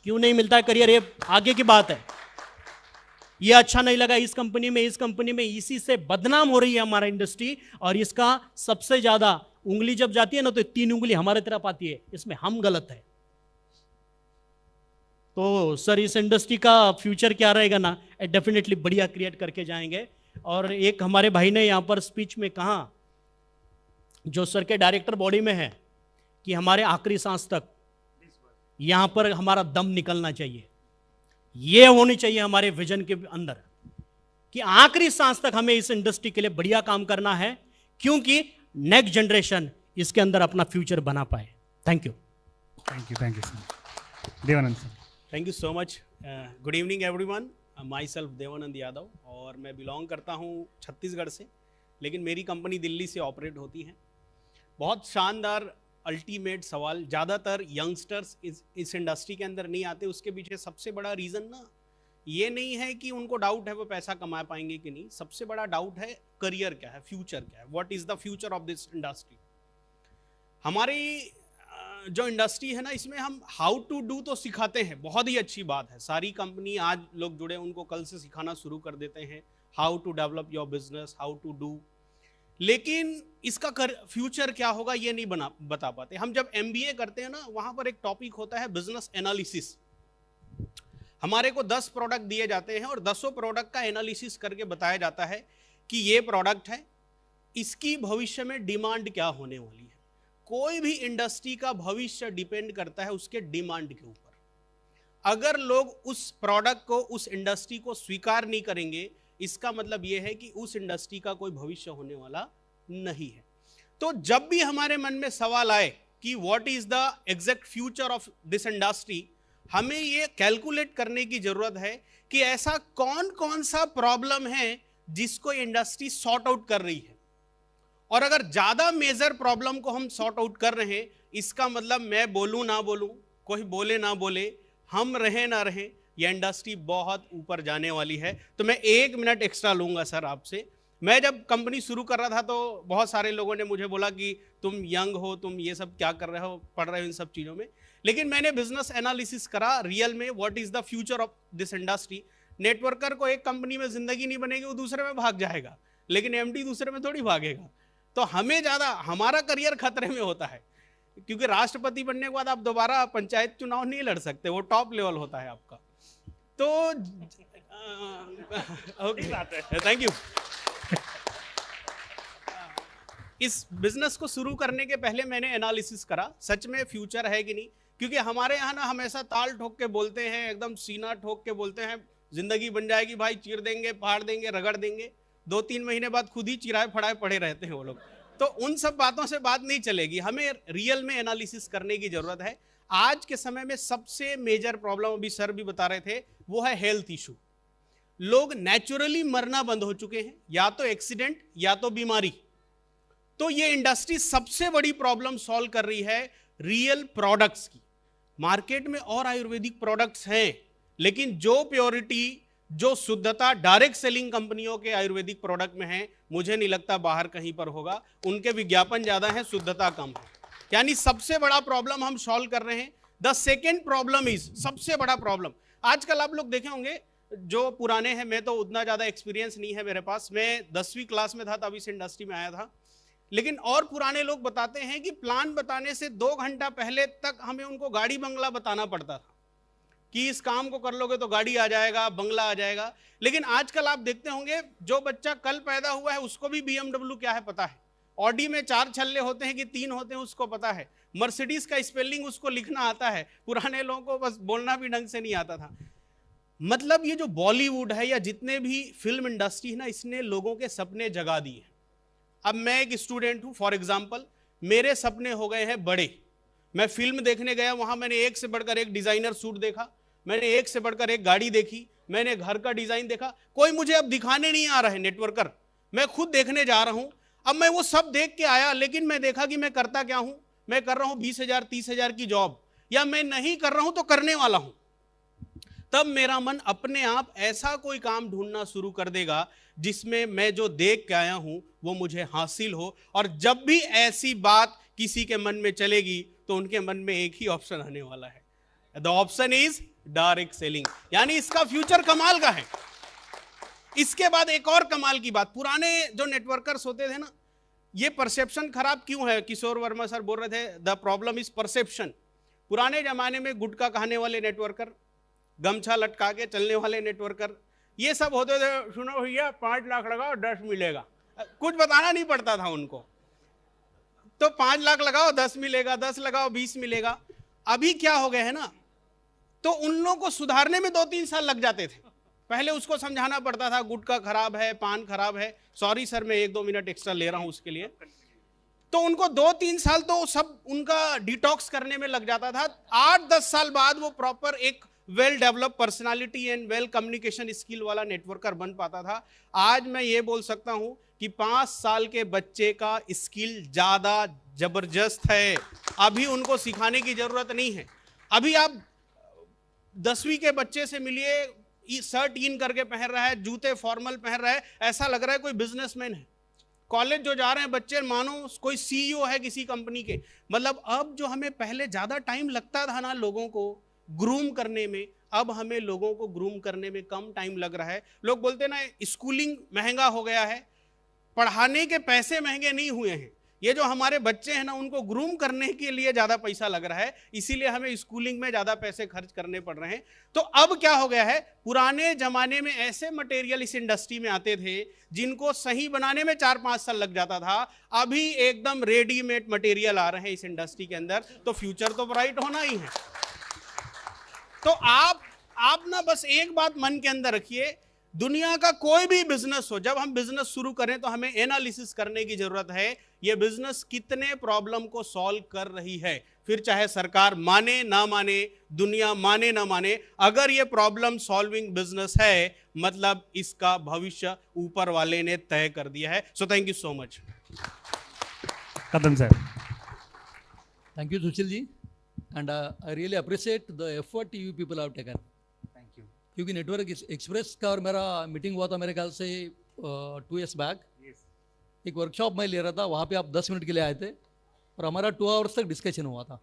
क्यों नहीं मिलता है करियर, ये आगे की बात है। ये अच्छा नहीं लगा इस कंपनी में, इसी से बदनाम हो रही है हमारा इंडस्ट्री। और इसका सबसे ज्यादा उंगली जब जाती है ना, तो 3 उंगली हमारे तरफ आती है, इसमें हम गलत है। तो सर इस इंडस्ट्री का फ्यूचर क्या रहेगा ना, डेफिनेटली बढ़िया क्रिएट करके जाएंगे। और एक हमारे भाई ने यहाँ पर स्पीच में कहा, जो सर के डायरेक्टर बॉडी में है, कि हमारे आखिरी सांस तक यहाँ पर हमारा दम निकलना चाहिए। ये होनी चाहिए हमारे विजन के अंदर कि आखिरी सांस तक हमें इस इंडस्ट्री के लिए बढ़िया काम करना है, क्योंकि नेक्स्ट जनरेशन इसके अंदर अपना फ्यूचर बना पाए। Thank you sir. Devanand sir. Thank you so much. Good evening everyone. Myself Devanand Yadav, और मैं बिलोंग करता हूँ छत्तीसगढ़ से, लेकिन मेरी कंपनी दिल्ली से ऑपरेट होती है। बहुत शानदार अल्टीमेट सवाल। ज़्यादातर यंगस्टर्स इस इंडस्ट्री के अंदर नहीं आते। उसके पीछे सबसे बड़ा रीज़न ना ये नहीं है कि उनको डाउट है वो पैसा कमा पाएंगे कि नहीं, सबसे बड़ा डाउट है करियर क्या है, फ्यूचर क्या है, what is the future of this industry. हमारी जो इंडस्ट्री है ना, इसमें हम हाउ टू डू तो सिखाते हैं, बहुत ही अच्छी बात है। सारी कंपनी आज लोग जुड़े उनको कल से सिखाना शुरू कर देते हैं, how to develop your business, how to do. लेकिन इसका फ्यूचर क्या होगा ये नहीं बता पाते। हम जब MBA करते हैं ना, वहाँ पर एक टॉपिक होता है बिजनेस एनालिसिस। हमारे को 10 प्रोडक्ट दिए जाते हैं और 10 प्रोडक्ट का एनालिसिस करके बताया जाता है कि ये प्रोडक्ट है, इसकी भविष्य में डिमांड क्या होने वाली है। कोई भी इंडस्ट्री का भविष्य डिपेंड करता है उसके डिमांड के ऊपर। अगर लोग उस प्रोडक्ट को, उस इंडस्ट्री को स्वीकार नहीं करेंगे, इसका मतलब यह है कि उस इंडस्ट्री का कोई भविष्य होने वाला नहीं है। तो जब भी हमारे मन में सवाल आए कि what is the exact future of this industry, हमें ये कैलकुलेट करने की जरूरत है कि ऐसा कौन कौन सा प्रॉब्लम है जिसको इंडस्ट्री सॉर्ट आउट कर रही है। और अगर ज्यादा मेजर प्रॉब्लम को हम सॉर्ट आउट कर रहे हैं, इसका मतलब मैं बोलूं ना बोलूं, कोई बोले ना बोले, हम रहे ना रहे, यह इंडस्ट्री बहुत ऊपर जाने वाली है। तो मैं 1 मिनट एक्स्ट्रा लूंगा सर आपसे। मैं जब कंपनी शुरू कर रहा था तो बहुत सारे लोगों ने मुझे बोला कि तुम यंग हो, तुम ये सब क्या कर रहे हो, पढ़ रहे हो इन सब चीज़ों में। लेकिन मैंने बिजनेस एनालिसिस करा रियल में, what is the future of this industry. Networker को एक कंपनी में जिंदगी नहीं बनेगी, वो दूसरे में भाग जाएगा, लेकिन MD दूसरे में थोड़ी भागेगा। तो हमें ज़्यादा, हमारा करियर खतरे में होता है, क्योंकि राष्ट्रपति बनने के बाद आप दोबारा पंचायत चुनाव नहीं लड़ सकते, वो टॉप लेवल होता है आपका। तो ओके, थैंक यू। इस बिजनेस को शुरू करने के पहले मैंने एनालिसिस करा, सच में फ्यूचर है कि नहीं। क्योंकि हमारे यहाँ ना हमेशा ताल ठोक के बोलते हैं, एकदम सीना ठोक के बोलते हैं जिंदगी बन जाएगी भाई, चीर देंगे, फाड़ देंगे, रगड़ देंगे। 2-3 महीने बाद खुद ही चिराए फड़ाए पड़े रहते हैं वो लोग। तो उन सब बातों से बात नहीं चलेगी, हमें रियल में एनालिसिस करने की जरूरत है। आज के समय में सबसे मेजर प्रॉब्लम, अभी सर भी बता रहे थे, वो है हेल्थ इशू। लोग नेचुरली मरना बंद हो चुके हैं, या तो एक्सीडेंट या तो बीमारी। तो ये इंडस्ट्री सबसे बड़ी प्रॉब्लम सॉल्व कर रही है रियल प्रोडक्ट्स की। मार्केट में और आयुर्वेदिक प्रोडक्ट्स हैं, लेकिन जो प्योरिटी, जो शुद्धता डायरेक्ट सेलिंग कंपनियों के आयुर्वेदिक प्रोडक्ट में है, मुझे नहीं लगता बाहर कहीं पर होगा। उनके विज्ञापन ज्यादा है, शुद्धता कम है। यानी सबसे बड़ा प्रॉब्लम हम सॉल्व कर रहे हैं। द सेकेंड प्रॉब्लम इज, सबसे बड़ा प्रॉब्लम आजकल आप लोग देखे होंगे, जो पुराने हैं, मैं तो उतना ज्यादा एक्सपीरियंस नहीं है मेरे पास, मैं 10वीं क्लास में था तब इस इंडस्ट्री में आया था। लेकिन और पुराने लोग बताते हैं कि प्लान बताने से 2 घंटा पहले तक हमें उनको गाड़ी बंगला बताना पड़ता था कि इस काम को कर लोगे तो गाड़ी आ जाएगा, बंगला आ जाएगा। लेकिन आजकल आप देखते होंगे, जो बच्चा कल पैदा हुआ है उसको भी BMW क्या है पता है, ऑडी में 4 छल्ले होते हैं कि 3 होते हैं उसको पता है, मर्सिडीज का स्पेलिंग उसको लिखना आता है। पुराने लोगों को बस बोलना भी ढंग से नहीं आता था। मतलब ये जो बॉलीवुड है या जितने भी फिल्म इंडस्ट्री है ना, इसने लोगों के सपने जगा दिए। अब मैं एक स्टूडेंट हूं, फॉर एग्जाम्पल, मेरे सपने हो गए हैं बड़े। मैं फिल्म देखने गया, वहां मैंने एक से बढ़कर एक डिजाइनर सूट देखा, मैंने एक से बढ़कर एक गाड़ी देखी, मैंने घर का डिजाइन देखा। कोई मुझे अब दिखाने नहीं आ रहा है नेटवर्कर, मैं खुद देखने जा रहा हूं। अब मैं वो सब देख के आया, लेकिन मैं देखा कि मैं करता क्या हूं, मैं कर रहा हूं 20,000 30,000 की जॉब, या मैं नहीं कर रहा हूं तो करने वाला हूं। तब मेरा मन अपने आप ऐसा कोई काम ढूंढना शुरू कर देगा जिसमें मैं जो देख के आया हूं वो मुझे हासिल हो। और जब भी ऐसी बात किसी के मन में चलेगी तो उनके मन में एक ही ऑप्शन आने वाला है, the option is direct selling. यानी इसका फ्यूचर कमाल का है। इसके बाद एक और कमाल की बात, पुराने जो नेटवर्कर्स होते थे ना, ये परसेप्शन खराब क्यों है? किशोर वर्मा सर बोल रहे थे द प्रॉब्लम इज परसेप्शन। पुराने जमाने में गुटखा खाने वाले नेटवर्कर, गमछा लटका के चलने वाले नेटवर्कर, ये सब होते थे, सुनो भैया 5 लाख लगाओ 10 मिलेगा, कुछ बताना नहीं पड़ता था उनको। तो 5 लाख लगाओ 10 मिलेगा, 10 लगाओ 20 मिलेगा। अभी क्या हो गया है ना, तो उन लोगों को सुधारने में 2-3 साल लग जाते थे। पहले उसको समझाना पड़ता था गुटखा खराब है, पान खराब है। सॉरी सर, मैं 1-2 मिनट एक्स्ट्रा ले रहा हूं उसके लिए। तो उनको 2-3 साल तो सब उनका डिटॉक्स करने में लग जाता था। 8-10 साल बाद वो प्रॉपर एक well develop personality and well communication skill वाला नेटवर्कर बन पाता था। आज मैं ये बोल सकता हूं कि 5 साल के बच्चे का स्किल ज्यादा जबरदस्त है, अभी उनको सिखाने की जरूरत नहीं है। अभी आप 10वीं के बच्चे से मिलिए, शर्ट इन करके पहन रहा है, जूते फॉर्मल पहन रहा है, ऐसा लग रहा है कोई बिजनेसमैन है। कॉलेज जो जा रहे हैं बच्चे, मानो कोई सीईओ है किसी कंपनी के। मतलब अब जो हमें पहले ज्यादा टाइम लगता था ना लोगों को ग्रूम करने में, अब हमें लोगों को ग्रूम करने में कम टाइम लग रहा है। लोग बोलते हैं ना स्कूलिंग महंगा हो गया है, पढ़ाने के पैसे महंगे नहीं हुए हैं। ये जो हमारे बच्चे हैं ना, उनको ग्रूम करने के लिए ज्यादा पैसा लग रहा है, इसीलिए हमें स्कूलिंग में ज्यादा पैसे खर्च करने पड़ रहे हैं। तो अब क्या हो गया है, पुराने जमाने में ऐसे मटेरियल इस इंडस्ट्री में आते थे जिनको सही बनाने में 4-5 साल लग जाता था, अभी एकदम रेडीमेड मटेरियल आ रहे हैं इस इंडस्ट्री के अंदर। तो फ्यूचर तो ब्राइट होना ही है। तो आप ना बस एक बात मन के अंदर रखिए, दुनिया का कोई भी बिजनेस हो, जब हम बिजनेस शुरू करें तो हमें एनालिसिस करने की जरूरत है, ये बिजनेस कितने प्रॉब्लम को सॉल्व कर रही है। फिर चाहे सरकार माने ना माने, दुनिया माने ना माने, अगर ये प्रॉब्लम सॉल्विंग बिजनेस है, मतलब इसका भविष्य ऊपर वाले ने तय कर दिया है। So thank you so much. Kadam sir. Thank you, Sushil ji, and I really appreciate the effort you people have taken. Thank you. क्योंकि नेटवर्क एक्सप्रेस का और मेरा मीटिंग हुआ था मेरे ख्याल से 2 years बैक। एक वर्कशॉप मैं ले रहा था, वहाँ पे आप 10 मिनट के लिए आए थे और हमारा 2 hours तक डिस्कशन हुआ था।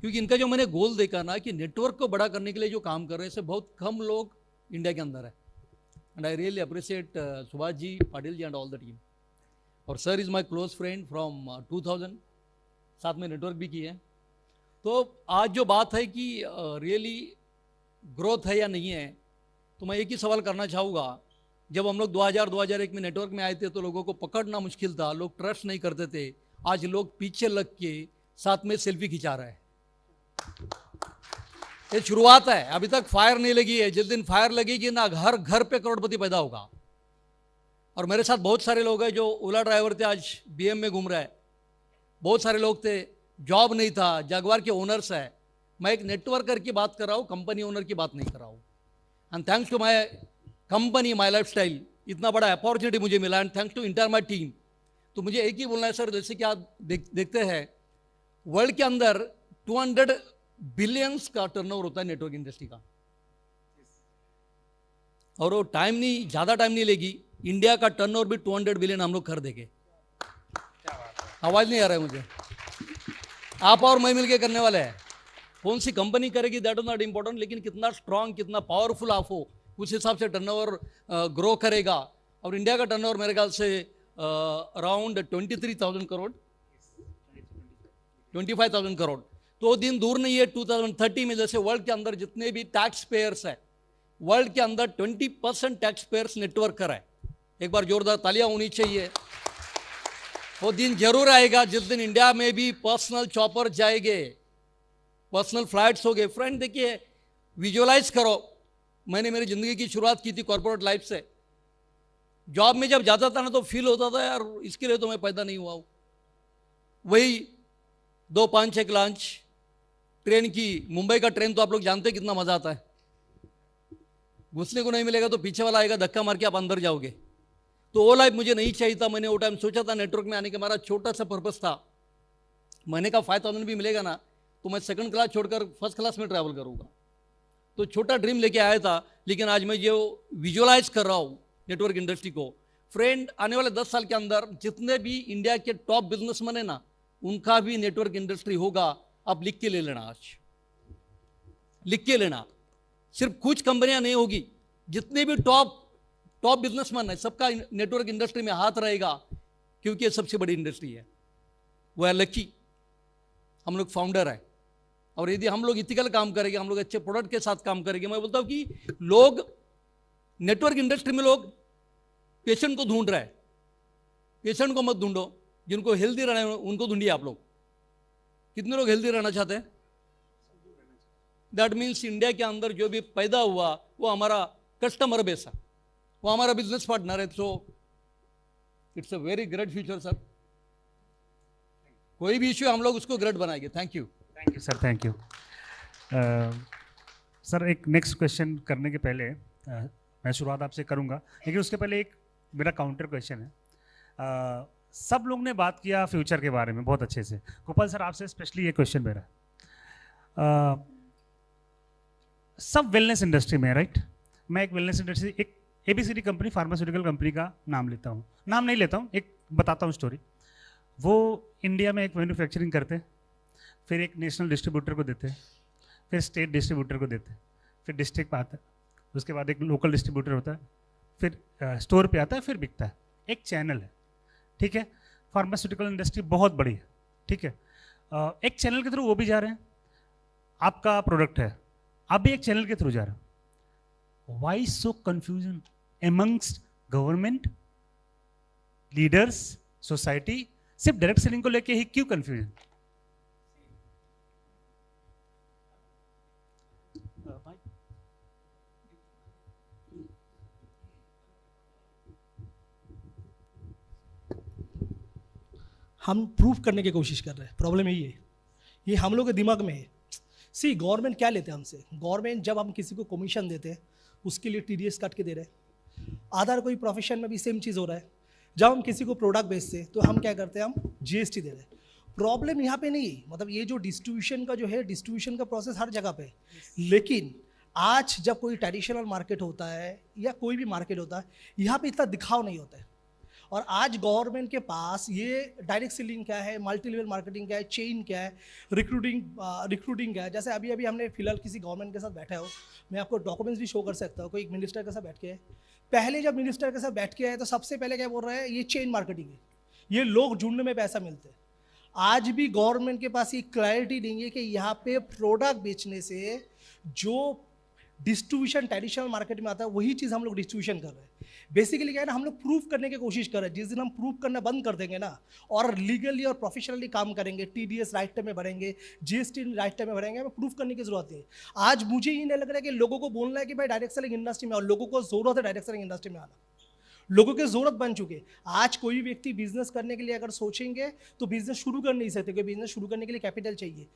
क्योंकि इनका जो मैंने गोल देखा ना कि नेटवर्क को बड़ा करने के लिए जो काम कर रहे हैं, इससे बहुत कम लोग इंडिया के अंदर है। And I really appreciate Subhash ji, Patil ji and all the team. और sir is my close friend from 2000, साथ में नेटवर्क भी किए हैं। तो आज जो बात है कि रियली ग्रोथ है या नहीं है, तो मैं एक ही सवाल करना चाहूँगा। जब हम लोग 2000-2001 में नेटवर्क में आए थे तो लोगों को पकड़ना मुश्किल था, लोग ट्रस्ट नहीं करते थे। आज लोग पीछे लग के साथ में सेल्फी खिंचा रहे हैं। ये शुरुआत है, अभी तक फायर नहीं लगी है। जिस दिन फायर लगेगी ना, घर घर पे करोड़पति पैदा होगा। और मेरे साथ बहुत सारे लोग हैं जो ओला ड्राइवर थे, आज BM में घूम रहे हैं। बहुत सारे लोग थे, जॉब नहीं था, जगवार के ओनर्स है। मैं एक नेटवर्कर की बात कर रहा हूँ, कंपनी ओनर की बात नहीं कर रहा हूँ। And thanks to my company, my lifestyle, इतना बड़ा अपॉर्चुनिटी मुझे मिला। And thanks to entire my team. तो मुझे एक ही बोलना है सर, जैसे कि आप देखते हैं वर्ल्ड के अंदर 200 बिलियंस का टर्नओवर होता है नेटवर्क इंडस्ट्री का। और वो टाइम नहीं, ज़्यादा टाइम नहीं लेगी, इंडिया का टर्नओवर भी 200 बिलियन हम लोग कर देंगे। आवाज़ नहीं आ रहा है मुझे। आप और मैं मिलके करने वाले हैं। कौन सी कंपनी करेगी दैट इज नॉट इम्पोर्टेंट, लेकिन कितना स्ट्रांग, कितना पावरफुल आप हो, उस हिसाब से टर्नओवर ग्रो करेगा। और इंडिया का टर्नओवर मेरे ख्याल से अराउंड 23,000 करोड़, 25,000 करोड़। तो दिन दूर नहीं है 2030 में, जैसे वर्ल्ड के अंदर जितने भी टैक्स पेयर्स है, वर्ल्ड के अंदर 20% टैक्स पेयर्स नेटवर्कर है। एक बार जोरदार तालियां होनी चाहिए। वो दिन जरूर आएगा जिस दिन इंडिया में भी पर्सनल चॉपर जाएंगे, पर्सनल फ्लाइट्स हो गए। फ्रेंड देखिए, विजुअलाइज करो, मैंने मेरी ज़िंदगी की शुरुआत की थी कॉर्पोरेट लाइफ से। जॉब में जब जाता था ना तो फील होता था यार इसके लिए तो मैं पैदा नहीं हुआ हूँ। वही 2 5 6 लॉन्च ट्रेन की, मुंबई का ट्रेन तो आप लोग जानते हैं कितना मजा आता है, घुसने को नहीं मिलेगा तो पीछे वाला आएगा धक्का मार के आप अंदर जाओगे। तो वो लाइफ मुझे नहीं चाहिए था। मैंने वो टाइम सोचा था नेटवर्क में आने का, हमारा छोटा सा पर्पस था, महीने का 5,000 भी मिलेगा ना तो मैं सेकंड क्लास छोड़कर फर्स्ट क्लास में ट्रैवल करूँगा। तो छोटा ड्रीम लेके आया था, लेकिन आज मैं जो विजुअलाइज कर रहा हूँ नेटवर्क इंडस्ट्री को, फ्रेंड आने वाले 10 साल के अंदर जितने भी इंडिया के टॉप बिजनेसमैन है ना, उनका भी नेटवर्क इंडस्ट्री होगा। आप लिख के ले लेना, आज लिख के लेना। सिर्फ कुछ कंपनियां नहीं होगी, जितने भी टॉप बिजनेसमैन है सबका नेटवर्क इंडस्ट्री में हाथ रहेगा, क्योंकि ये सबसे बड़ी इंडस्ट्री है। वो है लकी, हम लोग फाउंडर है, और यदि हम लोग इथिकल काम करेंगे, हम लोग अच्छे प्रोडक्ट के साथ काम करेंगे, मैं बोलता हूं कि लोग नेटवर्क इंडस्ट्री में लोग पेशेंट को ढूंढ रहे हैं। पेशेंट को मत ढूंढो, जिनको हेल्दी रहना है उनको ढूंढिए। आप लोग कितने लोग हेल्दी रहना चाहते हैं? दैट मीन्स इंडिया के अंदर जो भी पैदा हुआ वो हमारा कस्टमर बेस है, वो हमारा बिजनेस पार्टनर है। So it's a very great future sir. कोई भी इश्यू हम लोग उसको ग्रेट बनाएंगे। Thank you sir, thank you sir. एक नेक्स्ट क्वेश्चन करने के पहले मैं शुरुआत आपसे करूंगा, लेकिन उसके पहले एक मेरा काउंटर क्वेश्चन है। सब लोग ने बात किया फ्यूचर के बारे में बहुत अच्छे से। गोपाल सर, आपसे स्पेशली ये क्वेश्चन मेरा, सब वेलनेस इंडस्ट्री में है, राइट? मैं एक वेलनेस इंडस्ट्री, एक ABCD कंपनी, फार्मास्यूटिकल कंपनी का नाम लेता हूँ, नाम नहीं लेता हूँ, एक बताता हूँ स्टोरी। वो इंडिया में एक मैन्युफैक्चरिंग करते हैं, फिर एक नेशनल डिस्ट्रीब्यूटर को देते हैं, फिर स्टेट डिस्ट्रीब्यूटर को देते हैं, फिर डिस्ट्रिक्ट पे आता है, उसके बाद एक लोकल डिस्ट्रीब्यूटर होता है, फिर स्टोर पे आता है, फिर बिकता है। एक चैनल है, ठीक है? फार्मास्यूटिकल इंडस्ट्री बहुत बड़ी है, ठीक है? एक चैनल के थ्रू वो भी जा रहे हैं, आपका प्रोडक्ट है, आप भी एक चैनल के थ्रू जा रहे हो। वाई सो कंफ्यूजन एमंग्स्ट गवर्नमेंट लीडर्स, सोसाइटी? सिर्फ डायरेक्ट सेलिंग को लेके ही क्यों कंफ्यूजन? हम प्रूव करने की कोशिश कर रहे हैं, प्रॉब्लम यही है, ये हम लोग के दिमाग में है। सी गवर्नमेंट क्या लेते हैं हमसे? गवर्नमेंट जब हम किसी को कमीशन देते हैं उसके लिए TDS काट के दे रहे हैं। अदर कोई प्रोफेशन में भी सेम चीज़ हो रहा है। जब हम किसी को प्रोडक्ट बेचते हैं तो हम क्या करते हैं, हम GST दे रहे हैं। प्रॉब्लम यहाँ पे नहीं, मतलब ये जो डिस्ट्रीब्यूशन का जो है, डिस्ट्रीब्यूशन का प्रोसेस हर जगह पे है, लेकिन आज जब कोई ट्रेडिशनल मार्केट होता है या कोई भी मार्केट होता है, यहाँ पे इतना दिखाव नहीं होता है। और आज गवर्नमेंट के पास ये डायरेक्ट सेलिंग क्या है, मल्टी लेवल मार्केटिंग क्या है, चेन क्या है, रिक्रूटिंग क्या है। जैसे अभी अभी हमने फिलहाल किसी गवर्नमेंट के साथ बैठा हो, मैं आपको डॉक्यूमेंट्स भी शो कर सकता हूँ। कोई एक मिनिस्टर के साथ बैठ के है, पहले जब मिनिस्टर के साथ बैठ के आए तो सबसे पहले क्या बोल रहे हैं, ये चेन मार्केटिंग है, ये लोग ढूंढने में पैसा मिलते हैं। आज भी गवर्नमेंट के पास ये क्लैरिटी नहीं है कि यहाँ पे प्रोडक्ट बेचने से जो डिस्ट्रीब्यूशन ट्रेडिशनल मार्केट में आता है वही चीज़ हम लोग डिस्ट्रीब्यूशन कर रहे हैं। बेसिकली क्या है ना, हम लोग प्रूफ करने की कोशिश कर रहे हैं। जिस दिन हम प्रूफ करना बंद कर देंगे ना और लीगली और प्रोफेशनली काम करेंगे, TDS राइट टाइम में भरेंगे, GST राइट टाइम में भरेंगे, हमें प्रूफ करने की जरूरत है। आज मुझे ये नहीं लग रहा है कि लोगों को बोलना है कि भाई डायरेक्ट सेलिंग इंडस्ट्री में, और लोगों को जरूरत है डायरेक्ट सेलिंग इंडस्ट्री में आना, लोगों की जरूरत बन चुके। आज कोई व्यक्ति बिजनेस करने के लिए अगर सोचेंगे तो बिजनेस शुरू कर नहीं सकते, क्योंकि बिजनेस शुरू करने के लिए कैपिटल चाहिए।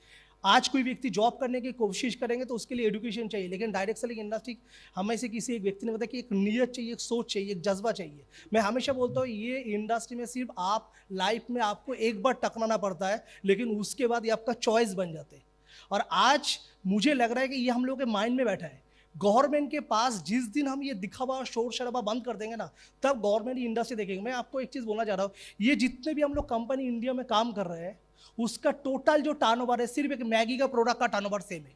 आज कोई व्यक्ति जॉब करने की कोशिश करेंगे तो उसके लिए एजुकेशन चाहिए, लेकिन डायरेक्ट सेलिंग इंडस्ट्री हमें से किसी एक व्यक्ति ने बताया कि एक नीयत चाहिए, एक सोच चाहिए, एक जज्बा चाहिए। मैं हमेशा बोलता हूँ ये इंडस्ट्री में सिर्फ आप लाइफ में आपको एक बार टकराना पड़ता है, लेकिन उसके बाद ये आपका चॉइस बन जाते हैं। और आज मुझे लग रहा है कि ये हम लोग के माइंड में बैठा है। गवर्नमेंट के पास जिस दिन हम ये दिखावा शोर शराबा बंद कर देंगे ना, तब गवर्नमेंट इंडस्ट्री देखेंगे। मैं आपको एक चीज़ बोलना चाह रहा हूँ, ये जितने भी हम लोग कंपनी इंडिया में काम कर रहे हैं उसका टोटल जो टर्नओवर है, सिर्फ एक मैगी का प्रोडक्ट का टर्नओवर सेम है,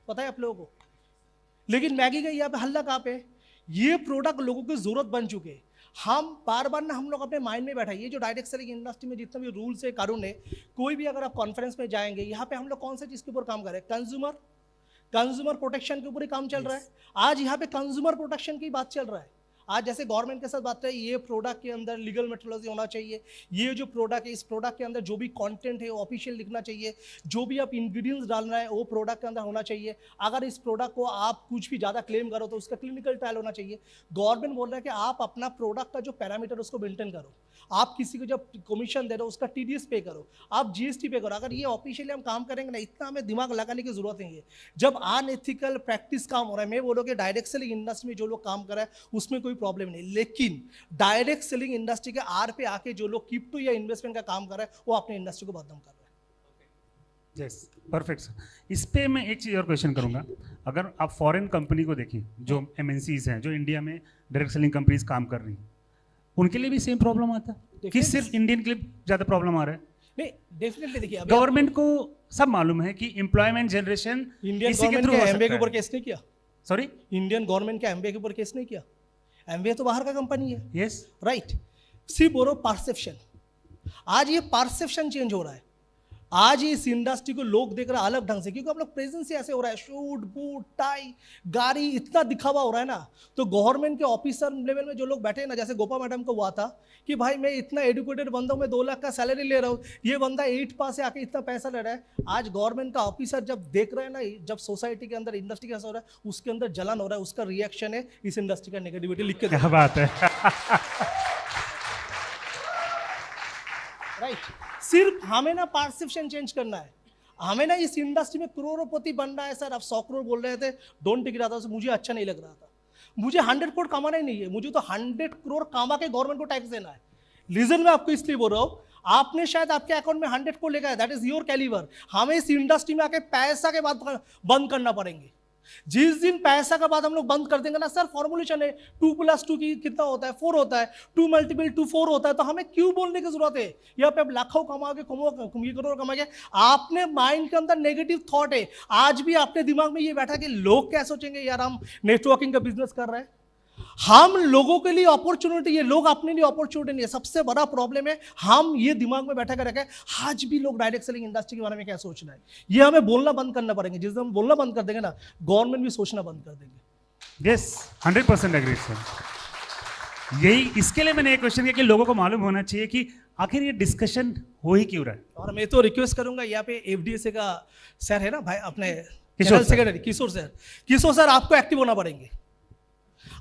पता है आप लोगों को। लेकिन मैगी का यहाँ पे हल्ला कहाँ पे? ये प्रोडक्ट लोगों की जरूरत बन चुके हैं। हम बार बार ना हम लोग अपने माइंड में बैठा है, ये जो डायरेक्ट सेलिंग इंडस्ट्री में जितने भी रूल्स है, कानून है, कोई भी अगर आप कॉन्फ्रेंस में जाएंगे, यहाँ पे हम लोग कौन सा चीज़ के ऊपर काम कर रहे हैं? कंज्यूमर प्रोटेक्शन के ऊपर ही काम चल रहा है। आज यहाँ पे कंज्यूमर प्रोटेक्शन की बात चल रहा है। आज जैसे गवर्नमेंट के साथ बात है, ये प्रोडक्ट के अंदर लीगल मेट्रोलॉजी होना चाहिए, ये जो प्रोडक्ट है इस प्रोडक्ट के अंदर जो भी कंटेंट है वो ऑफिशियल लिखना चाहिए, जो भी आप इंग्रेडिएंट्स डालना है वो प्रोडक्ट के अंदर होना चाहिए। अगर इस प्रोडक्ट को आप कुछ भी ज़्यादा क्लेम करो तो उसका क्लिनिकल ट्रायल होना चाहिए। गवर्नमेंट बोल रहा है कि आप अपना प्रोडक्ट का जो पैरामीटर उसको मेंटेन करो। आप किसी को जब कमीशन दे रहे हो उसका TDS पे करो, आप GST पे करो। अगर ये ऑफिशियली हम काम करेंगे ना, इतना हमें दिमाग लगाने की जरूरत नहीं है। जब अनएथिकल प्रैक्टिस काम हो रहा है, मैं बोलो कि डायरेक्ट सेलिंग इंडस्ट्री में जो लोग काम कर रहे हैं उसमें कोई प्रॉब्लम नहीं, लेकिन डायरेक्ट सेलिंग इंडस्ट्री के आर पे आके जो लोग क्रिप्टो या इन्वेस्टमेंट का काम कर रहे हैं वो अपने इंडस्ट्री को बदनाम कर रहे हैं। Yes, perfect sir. इस पे मैं एक चीज़ और क्वेश्चन करूंगा। अगर आप फॉरेन कंपनी को देखें, जो MNCs हैं, जो इंडिया में डायरेक्ट सेलिंग कंपनीज काम कर रही हैं, उनके लिए भी सेम प्रॉब्लम आता है कि सिर्फ इंडियन के लिए ज़्यादा प्रॉब्लम आ रहा है? नहीं, डेफिनेटली देखिए, गवर्नमेंट को सब मालूम है कि एम्प्लॉयमेंट जनरेशन इंडियन गवर्नमेंट के एमबीए के ऊपर केस नहीं किया। सॉरी, इंडियन गवर्नमेंट के एमबीए के ऊपर केस नहीं किया। एमबीए तो बाहर का कंपनी है। Yes, right. सिर्फ बोलो परसेप्शन, आज ये परसेप्शन चेंज हो रहा है। आज इस इंडस्ट्री को लोग देख रहे हैं अलग ढंग से, क्योंकि हम लोग प्रेजेंस ही ऐसे हो रहा है, शूट बूट टाई गाड़ी इतना दिखावा हो रहा है ना। तो गवर्नमेंट के ऑफिसर लेवल में जो लोग बैठे हैं ना, जैसे गोपा मैडम को हुआ था कि भाई मैं इतना एजुकेटेड बंदा हूं, मैं 2 लाख का सैलरी ले रहा हूँ, ये बंदा 8 पास से आके इतना पैसा ले रहा है। आज गवर्नमेंट का ऑफिसर जब देख रहे हैं ना, जब सोसाइटी के अंदर इंडस्ट्री कैसा हो रहा है, उसके अंदर जलन हो रहा है, उसका रिएक्शन है इस इंडस्ट्री का नेगेटिविटी लिख के। क्या बात है। राइट। सिर्फ हमें ना परसेप्शन चेंज करना है, हमें ना इस इंडस्ट्री में करोड़पति बनना है। सर आप 100 करोड़ बोल रहे थे, डोंट टिक रहा था, मुझे अच्छा नहीं लग रहा था। मुझे 100 करोड़ कमाना ही नहीं है, मुझे तो 100 करोड़ कमा के गवर्नमेंट को टैक्स देना है। रीजन मैं आपको इसलिए बोल रहा हूँ, आपने शायद आपके अकाउंट में 100 करोड़ लेगा है, दैट इज योर कैलिबर। हमें इस इंडस्ट्री में आके पैसा के बाद बंद करना पड़ेंगे। जिस दिन पैसा का बात हम लोग बंद कर देंगे ना, सर फॉर्मुलेशन है 2 + 2 की कितना होता है, 4 होता है, 2 × 2 4 होता है। तो हमें क्यों बोलने की जरूरत है? यहाँ पे आप लाखों कमाओगे, करोड़ कमाओगे, आपने माइंड के अंदर नेगेटिव थॉट है। आज भी आपके दिमाग में ये बैठा कि लोग क्या सोचेंगे, यार हम नेटवर्किंग का बिजनेस कर रहे हैं, हम लोगों के लिए अपॉर्चुनिटी है, लोग अपने लिए अपॉर्चुनिटी नहीं है। सबसे बड़ा प्रॉब्लम है हम ये दिमाग में बैठा कर रखे, आज भी लोग डायरेक्ट सेलिंग इंडस्ट्री के बारे में क्या सोच रहे हैं, ये हमें बोलना बंद करना पड़ेंगे। जिस दिन हम बोलना बंद कर देंगे ना, गवर्नमेंट भी सोचना बंद कर देंगे। Yes, 100% agree sir. यही इसके लिए मैंने एक क्वेश्चन किया कि लोगों को मालूम होना चाहिए कि आखिर ये डिस्कशन हो ही क्यों रहा है। और मैं तो रिक्वेस्ट करूंगा, यहाँ पे FDSA का सर है ना भाई, अपने किशोर सेक्रेटरी किशोर सर आपको एक्टिव होना पड़ेंगे।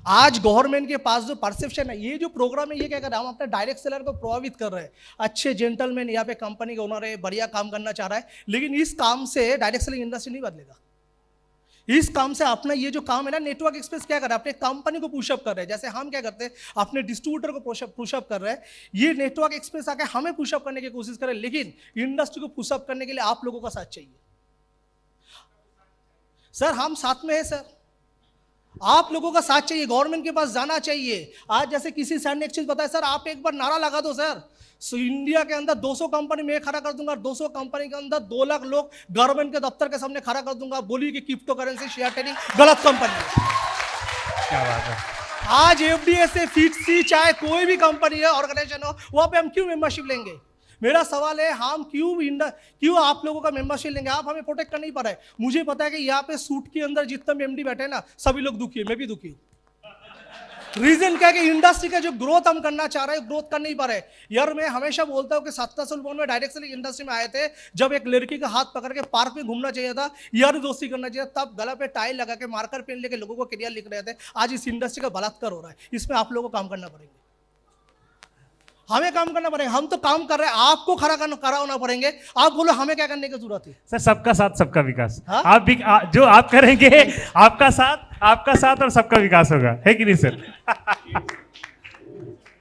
आज गवर्नमेंट के पास जो परसेप्शन है, ये जो प्रोग्राम है, ये क्या कर रहा है, हम अपने डायरेक्ट सेलर को प्रभावित कर रहे हैं। अच्छे जेंटलमैन यहाँ पे कंपनी के ओनर है, बढ़िया काम करना चाह रहा है, लेकिन इस काम से डायरेक्ट सेलिंग इंडस्ट्री नहीं बदलेगा। इस काम से अपना ये जो काम है ना, नेटवर्क एक्सप्रेस क्या कर रहा है, अपने कंपनी को पुशअप कर रहे हैं। जैसे हम क्या करते हैं, अपने डिस्ट्रीब्यूटर को पुशअप कर रहे हैं, ये नेटवर्क एक्सप्रेस आके हमें पुशअप करने की कोशिश करे, लेकिन इंडस्ट्री को पुशअप करने के लिए आप लोगों का साथ चाहिए। सर हम साथ में है सर, आप लोगों का साथ चाहिए, गवर्नमेंट के पास जाना चाहिए। आज जैसे किसी सर ने एक चीज बताया, सर आप एक बार नारा लगा दो सर, इंडिया के अंदर 200 कंपनी में खड़ा कर दूंगा, 200 कंपनी के अंदर 2 लाख लोग गवर्नमेंट के दफ्तर के सामने खड़ा कर दूंगा, बोलिए कि क्रिप्टो करेंसी शेयर ट्रेडिंग गलत कंपनी है। क्या बात है। आज FDSA FITSE चाहे कोई भी कंपनी है, ऑर्गेनाइजेशन हो, वहां पे हम क्यों मेंबरशिप लेंगे? मेरा सवाल है, हम क्यों आप लोगों का मेंबरशिप लेंगे? आप हमें प्रोटेक्ट कर नहीं पा रहे। मुझे पता है कि यहाँ पे सूट के अंदर जितने भी MD बैठे हैं ना, सभी लोग दुखी है, मैं भी दुखी हूँ। रीजन क्या है कि इंडस्ट्री का जो ग्रोथ हम करना चाह रहे हैं, ग्रोथ कर नहीं पा रहे। यार मैं हमेशा बोलता हूँ कि 17 में डायरेक्ट सेलिंग इंडस्ट्री में आए थे, जब एक लड़की का हाथ पकड़ के पार्क में घूमना चाहिए था, यार दोस्ती करना चाहिए, तब गला पे टाई लगा के मार्कर पेन लेके लोगों को करियर लिख रहे थे। आज इस इंडस्ट्री का बलात्कार हो रहा है, इसमें आप लोगों को काम करना पड़ेगा, हमें काम करना पड़ेगा। हम तो काम कर रहे हैं, आपको खड़ा होना पड़ेंगे। आप बोलो हमें क्या करने की जरूरत है? सर सबका साथ सबका विकास। हाँ? आप भी जो आप करेंगे, आपका साथ और सबका विकास होगा, है कि नहीं सर?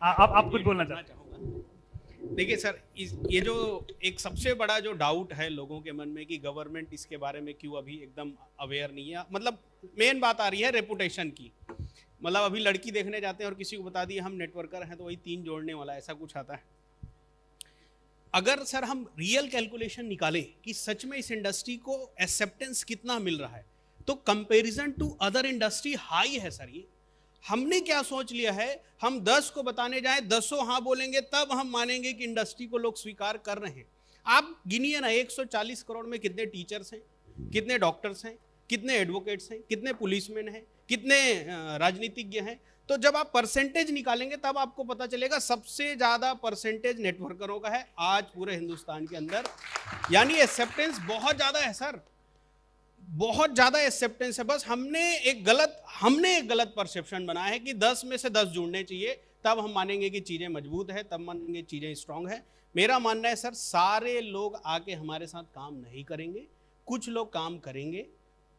आप कुछ बोलना चाहते हैं? देखिए सर, ये जो एक सबसे बड़ा जो डाउट है लोगों के मन में कि गवर्नमेंट इसके बारे में क्यों अभी एकदम अवेयर नहीं है, मतलब मेन बात आ रही है रेपुटेशन की। मतलब अभी लड़की देखने जाते हैं और किसी को बता दिए हम नेटवर्कर हैं, तो वही 3 जोड़ने वाला ऐसा कुछ आता है। अगर सर हम रियल कैलकुलेशन निकालें कि सच में इस इंडस्ट्री को एक्सेप्टेंस कितना मिल रहा है, तो comparison to other industry high है सर। ये हमने क्या सोच लिया है, हम 10 को बताने जाएं, 10 हाँ बोलेंगे तब हम मानेंगे कि इंडस्ट्री को लोग स्वीकार कर रहे हैं। आप गिनिए ना, 140 करोड़ में कितने टीचर्स हैं, कितने डॉक्टर्स हैं, कितने एडवोकेट्स हैं, कितने पुलिसमैन हैं, कितने राजनीतिज्ञ हैं। तो जब आप परसेंटेज निकालेंगे तब आपको पता चलेगा सबसे ज्यादा परसेंटेज नेटवर्करों का है आज पूरे हिंदुस्तान के अंदर, यानी एक्सेप्टेंस बहुत ज्यादा है सर। बहुत ज़्यादा एक्सेप्टेंस है। बस हमने एक गलत परसेप्शन बनाया है कि 10 में से 10 जुड़ने चाहिए, तब हम मानेंगे कि चीज़ें मजबूत है, तब मानेंगे चीज़ें स्ट्रांग है। मेरा मानना है सर, सारे लोग आके हमारे साथ काम नहीं करेंगे, कुछ लोग काम करेंगे,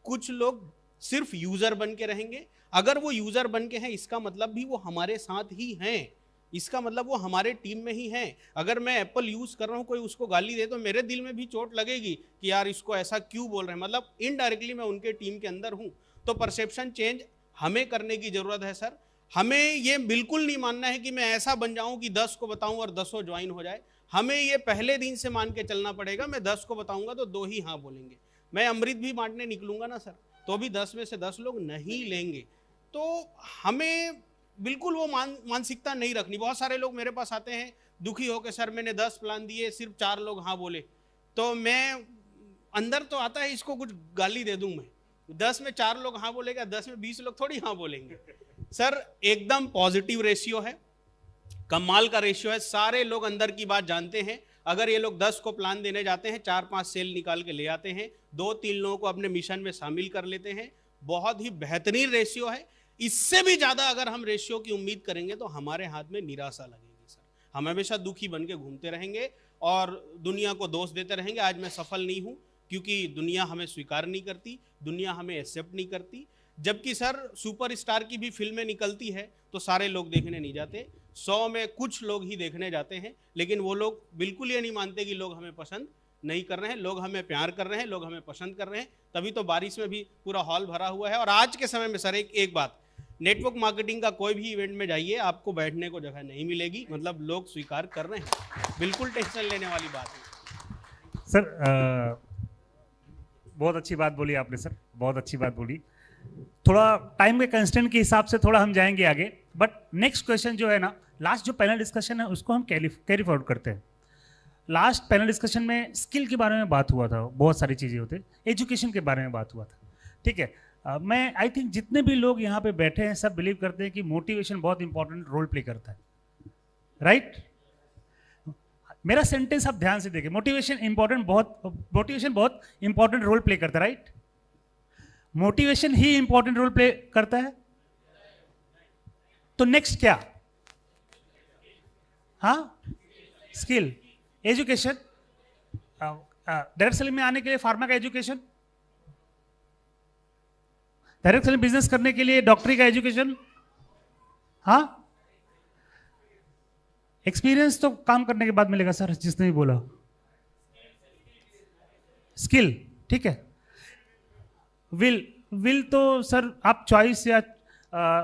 कुछ लोग सिर्फ यूज़र बन के रहेंगे। अगर वो यूज़र बन के हैं, इसका मतलब भी वो हमारे साथ ही हैं, इसका मतलब वो हमारे टीम में ही हैं। अगर मैं एप्पल यूज़ कर रहा हूँ, कोई उसको गाली दे तो मेरे दिल में भी चोट लगेगी कि यार इसको ऐसा क्यों बोल रहे हैं, मतलब इनडायरेक्टली मैं उनके टीम के अंदर हूँ। तो परसेप्शन चेंज हमें करने की ज़रूरत है सर। हमें ये बिल्कुल नहीं मानना है कि मैं ऐसा बन जाऊँ कि 10 को बताऊँ और 10 ज्वाइन हो जाए। हमें ये पहले दिन से मान के चलना पड़ेगा, मैं 10 को बताऊँगा तो 2 ही हाँ बोलेंगे। मैं अमृत भी बांटने निकलूँगा ना सर, तो भी 10 में से 10 लोग नहीं लेंगे। तो हमें बिल्कुल वो मानसिकता नहीं रखनी। बहुत सारे लोग मेरे पास आते हैं दुखी हो के, सर मैंने 10 प्लान दिए, सिर्फ 4 लोग हाँ बोले। तो मैं अंदर तो आता है इसको कुछ गाली दे दूं मैं, 10 में 4 लोग हाँ बोलेगा, 10 में 20 लोग थोड़ी हाँ बोलेंगे। सर एकदम पॉजिटिव रेशियो है, कमाल का रेशियो है। सारे लोग अंदर की बात जानते हैं। अगर ये लोग 10 को प्लान देने जाते हैं, 4-5 सेल निकाल के ले आते हैं, 2-3 लोगों को अपने मिशन में शामिल कर लेते हैं। बहुत ही बेहतरीन रेशियो है। इससे भी ज़्यादा अगर हम रेशियो की उम्मीद करेंगे तो हमारे हाथ में निराशा लगेगी सर। हम हमेशा दुखी बन के घूमते रहेंगे और दुनिया को दोष देते रहेंगे, आज मैं सफल नहीं हूँ, क्योंकि दुनिया हमें स्वीकार नहीं करती, दुनिया हमें एक्सेप्ट नहीं करती। जबकि सर सुपरस्टार की भी फिल्में निकलती है तो सारे लोग देखने नहीं जाते, 100 में कुछ लोग ही देखने जाते हैं। लेकिन वो लोग बिल्कुल ये नहीं मानते कि लोग हमें पसंद नहीं कर रहे हैं, लोग हमें प्यार कर रहे हैं, लोग हमें पसंद कर रहे हैं। तभी तो बारिश में भी पूरा हॉल भरा हुआ है। और आज के समय में सर एक बात, नेटवर्क मार्केटिंग का कोई भी इवेंट में जाइए, आपको बैठने को जगह नहीं मिलेगी, मतलब लोग स्वीकार कर रहे हैं, बिल्कुल टेंशन लेने वाली बात है। सर बहुत अच्छी बात बोली आपने सर, बहुत अच्छी बात बोली। थोड़ा टाइम के कंस्टेंट के हिसाब से थोड़ा हम जाएंगे आगे, बट नेक्स्ट क्वेश्चन जो है ना, लास्ट जो पैनल डिस्कशन है उसको हम कैरी फॉरवर्ड करते हैं। लास्ट पैनल डिस्कशन में स्किल के बारे में बात हुआ था, बहुत सारी चीज़ें होते, एजुकेशन के बारे में बात हुआ था, ठीक है। मैं आई थिंक जितने भी लोग यहाँ पे बैठे हैं सब बिलीव करते हैं कि मोटिवेशन बहुत इंपॉर्टेंट रोल प्ले करता है, राइट? मेरा सेंटेंस आप ध्यान से देखिए, मोटिवेशन बहुत इंपॉर्टेंट रोल प्ले करता है, राइट? मोटिवेशन ही इंपॉर्टेंट रोल प्ले करता है। तो नेक्स्ट क्या? हाँ, स्किल, एजुकेशन। डायरेक्ट सेलिंग में आने के लिए फार्मा का एजुकेशन, डायरेक्ट सेलिंग बिजनेस करने के लिए डॉक्टरी का एजुकेशन, हाँ। एक्सपीरियंस तो काम करने के बाद मिलेगा सर, जिसने भी बोला। स्किल, ठीक है। विल तो सर आप चॉइस या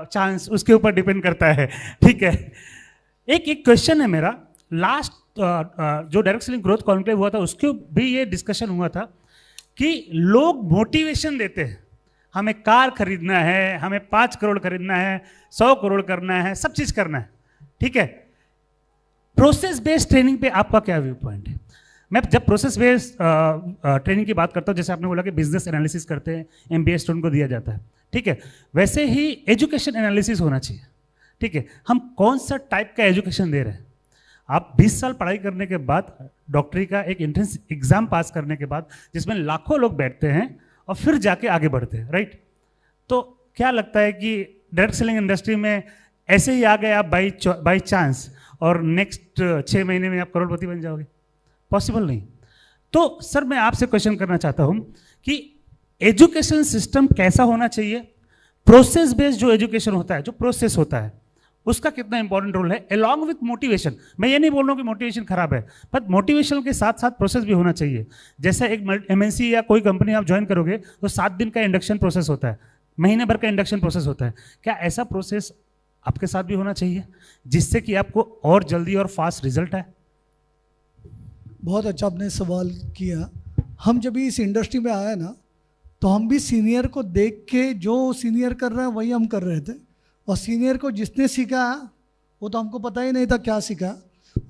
चांस उसके ऊपर डिपेंड करता है, ठीक है। एक क्वेश्चन है मेरा, लास्ट जो डायरेक्ट सेलिंग ग्रोथ कॉन्क्लेव हुआ था उसके भी ये डिस्कशन हुआ था कि लोग मोटिवेशन देते हैं, हमें कार खरीदना है, हमें 5 करोड़ खरीदना है, 100 करोड़ करना है, सब चीज़ करना है, ठीक है। प्रोसेस बेस्ड ट्रेनिंग पे आपका क्या व्यू पॉइंट है? मैं जब प्रोसेस बेस्ड ट्रेनिंग की बात करता हूँ, जैसे आपने बोला कि बिजनेस एनालिसिस करते हैं, MBA स्टूडेंट को दिया जाता है, ठीक है, वैसे ही एजुकेशन एनालिसिस होना चाहिए, ठीक है। हम कौन सा टाइप का एजुकेशन दे रहे हैं? आप 20 साल पढ़ाई करने के बाद, डॉक्टरी का एक एंट्रेंस एग्जाम पास करने के बाद, जिसमें लाखों लोग बैठते हैं और फिर जाके आगे बढ़ते हैं, राइट? तो क्या लगता है कि डायरेक्ट सेलिंग इंडस्ट्री में ऐसे ही आ गए आप बाई चांस और नेक्स्ट 6 महीने में आप करोड़पति बन जाओगे? पॉसिबल नहीं। तो सर मैं आपसे क्वेश्चन करना चाहता हूं कि एजुकेशन सिस्टम कैसा होना चाहिए? प्रोसेस बेस्ड जो एजुकेशन होता है, जो प्रोसेस होता है, उसका कितना इंपॉर्टेंट रोल है अलॉन्ग विथ मोटिवेशन। मैं ये नहीं बोल रहा हूँ कि मोटिवेशन खराब है, बट मोटिवेशन के साथ साथ प्रोसेस भी होना चाहिए। जैसे एक MNC या कोई कंपनी आप ज्वाइन करोगे तो 7 दिन का इंडक्शन प्रोसेस होता है, महीने भर का इंडक्शन प्रोसेस होता है। क्या ऐसा प्रोसेस आपके साथ भी होना चाहिए जिससे कि आपको और जल्दी और फास्ट रिजल्ट आए? बहुत अच्छा आपने सवाल किया। हम जब इस इंडस्ट्री में आए ना, तो हम भी सीनियर को देख के जो सीनियर कर रहे हैं वही हम कर रहे थे, और सीनियर को जिसने सीखा वो तो हमको पता ही नहीं था क्या सीखा।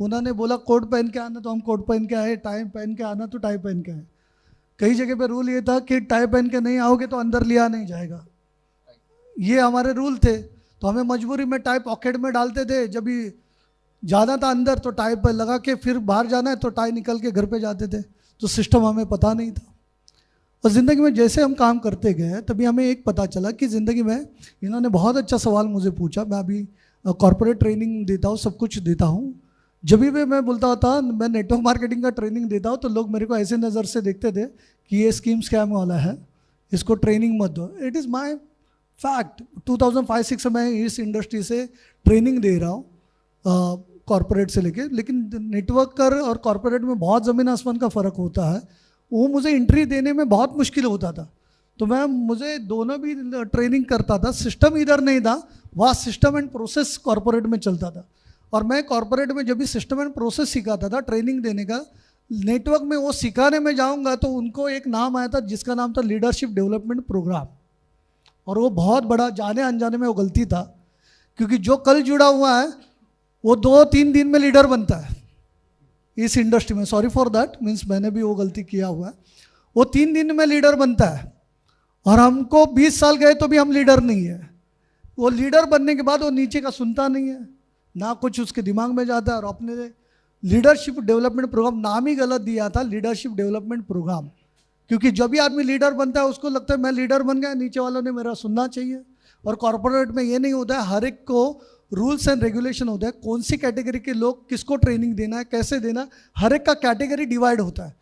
उन्होंने बोला कोट पहन के आना तो हम कोट पहन के आए, टाई पहन के आना तो टाई पहन के आए। कई जगह पे रूल ये था कि टाई पहन के नहीं आओगे तो अंदर लिया नहीं जाएगा, ये हमारे रूल थे। तो हमें मजबूरी में टाई पॉकेट में डालते थे, जब भी जाना था अंदर तो टाई पर लगा के, फिर बाहर जाना है तो टाई निकल के घर पे जाते थे। तो सिस्टम हमें पता नहीं था। और ज़िंदगी में जैसे हम काम करते गए तभी हमें एक पता चला कि ज़िंदगी में इन्होंने बहुत अच्छा सवाल मुझे पूछा। मैं अभी कॉर्पोरेट ट्रेनिंग देता हूँ, सब कुछ देता हूँ। जब भी मैं बोलता था मैं नेटवर्क मार्केटिंग का ट्रेनिंग देता हूँ तो लोग मेरे को ऐसे नज़र से देखते थे कि ये स्कीम स्कैम वाला है, इसको ट्रेनिंग मत दो। It is my fact. 2005-06 से मैं इस इंडस्ट्री से ट्रेनिंग दे रहा हूँ कॉर्पोरेट से लेके, लेकिन नेटवर्कर और कॉर्पोरेट में बहुत ज़मीन आसमान का फ़र्क होता है। वो मुझे एंट्री देने में बहुत मुश्किल होता था, तो मुझे दोनों भी ट्रेनिंग करता था। सिस्टम इधर नहीं था, वहाँ सिस्टम एंड प्रोसेस कॉर्पोरेट में चलता था। और मैं कॉर्पोरेट में जब भी सिस्टम एंड प्रोसेस सिखाता था ट्रेनिंग देने का, नेटवर्क में वो सिखाने में जाऊँगा तो उनको एक नाम आया था जिसका नाम था लीडरशिप डेवलपमेंट प्रोग्राम। और वो बहुत बड़ा, जाने अनजाने में वो गलती था, क्योंकि जो कल जुड़ा हुआ है वो 2-3 दिन में लीडर बनता है इस इंडस्ट्री में। सॉरी फॉर दैट, मीन्स मैंने भी वो गलती किया हुआ है। वो 3 दिन में लीडर बनता है और हमको 20 साल गए तो भी हम लीडर नहीं है। वो लीडर बनने के बाद वो नीचे का सुनता नहीं है, ना कुछ उसके दिमाग में जाता है। और अपने लीडरशिप डेवलपमेंट प्रोग्राम, नाम ही गलत दिया था, लीडरशिप डेवलपमेंट प्रोग्राम, क्योंकि जब भी आदमी लीडर बनता है उसको लगता है मैं लीडर बन गया, नीचे वालों ने मेरा सुनना चाहिए। और कॉर्पोरेट में ये नहीं होता है, हर एक को रूल्स एंड रेगुलेशन होता है, कौन सी कैटेगरी के लोग किसको ट्रेनिंग देना है, कैसे देना, हर एक का कैटेगरी डिवाइड होता है।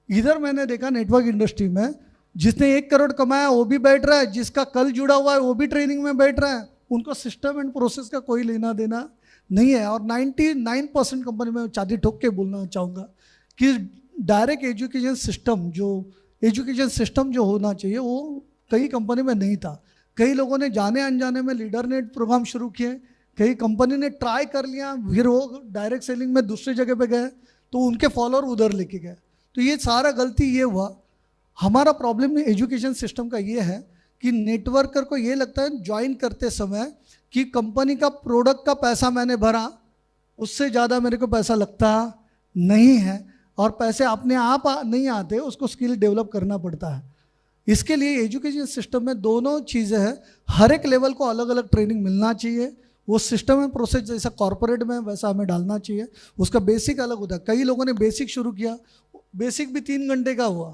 इधर मैंने देखा नेटवर्क इंडस्ट्री में जिसने 1 करोड़ कमाया वो भी बैठ रहा है, जिसका कल जुड़ा हुआ है वो भी ट्रेनिंग में बैठ रहा है। उनको सिस्टम एंड प्रोसेस का कोई लेना देना नहीं है। और 99% कंपनी में चांदी ठोक के बोलना चाहूँगा कि डायरेक्ट एजुकेशन सिस्टम जो होना चाहिए वो कई कंपनी में नहीं था। कई लोगों ने जाने अनजाने में लीडर नेट प्रोग्राम शुरू किए, कई कंपनी ने ट्राई कर लिया, फिर वो डायरेक्ट सेलिंग में दूसरी जगह पे गए तो उनके फॉलोअर उधर लेके गए। तो ये सारा गलती ये हुआ। हमारा प्रॉब्लम एजुकेशन सिस्टम का ये है कि नेटवर्कर को ये लगता है ज्वाइन करते समय कि कंपनी का प्रोडक्ट का पैसा मैंने भरा, उससे ज़्यादा मेरे को पैसा लगता नहीं है। और पैसे अपने आप नहीं आते, उसको स्किल डेवलप करना पड़ता है। इसके लिए एजुकेशन सिस्टम में दोनों चीज़ें हैं। हर एक लेवल को अलग अलग ट्रेनिंग मिलना चाहिए। वो सिस्टम एंड प्रोसेस जैसा कॉर्पोरेट में वैसा हमें डालना चाहिए। उसका बेसिक अलग होता है। कई लोगों ने बेसिक शुरू किया, बेसिक भी 3 घंटे का हुआ।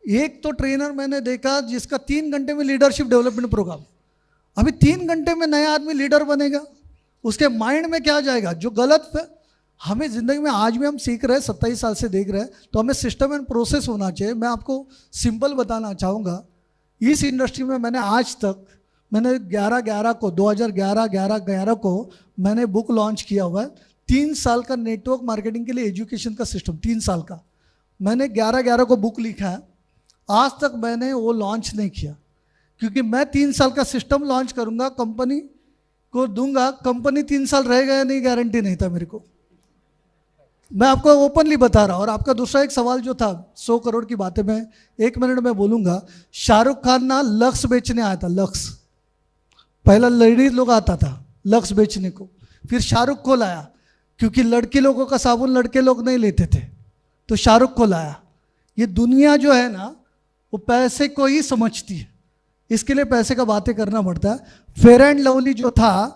एक तो ट्रेनर मैंने देखा जिसका 3 घंटे में लीडरशिप डेवलपमेंट प्रोग्राम। अभी 3 घंटे में नया आदमी लीडर बनेगा, उसके माइंड में क्या जाएगा जो गलत है। हमें ज़िंदगी में आज भी हम सीख रहे हैं, 27 साल से देख रहे हैं, तो हमें सिस्टम एंड प्रोसेस होना चाहिए। मैं आपको सिंपल बताना चाहूँगा, इस इंडस्ट्री में मैंने आज तक 2011 को मैंने बुक लॉन्च किया हुआ है। 3 साल का नेटवर्क मार्केटिंग के लिए एजुकेशन का सिस्टम, 3 साल का मैंने 11 को बुक लिखा है। आज तक मैंने वो लॉन्च नहीं किया, क्योंकि मैं 3 साल का सिस्टम लॉन्च करूँगा, कंपनी को दूंगा, कंपनी 3 साल रहेगा या नहीं गारंटी नहीं था मेरे को। मैं आपको ओपनली बता रहा हूँ। और आपका दूसरा एक सवाल जो था 100 करोड़ की बातें मैं 1 मिनट में बोलूँगा। शाहरुख खान ना लक्स बेचने आया था, लक्स। पहला लेडीज लोग आता था लक्स बेचने को, फिर शाहरुख को लाया, क्योंकि लड़की लोगों का साबुन लड़के लोग नहीं लेते थे, तो शाहरुख को लाया। ये दुनिया जो है ना वो पैसे को ही समझती है, इसके लिए पैसे का बातें करना पड़ता है। फेयर एंड लवली जो था,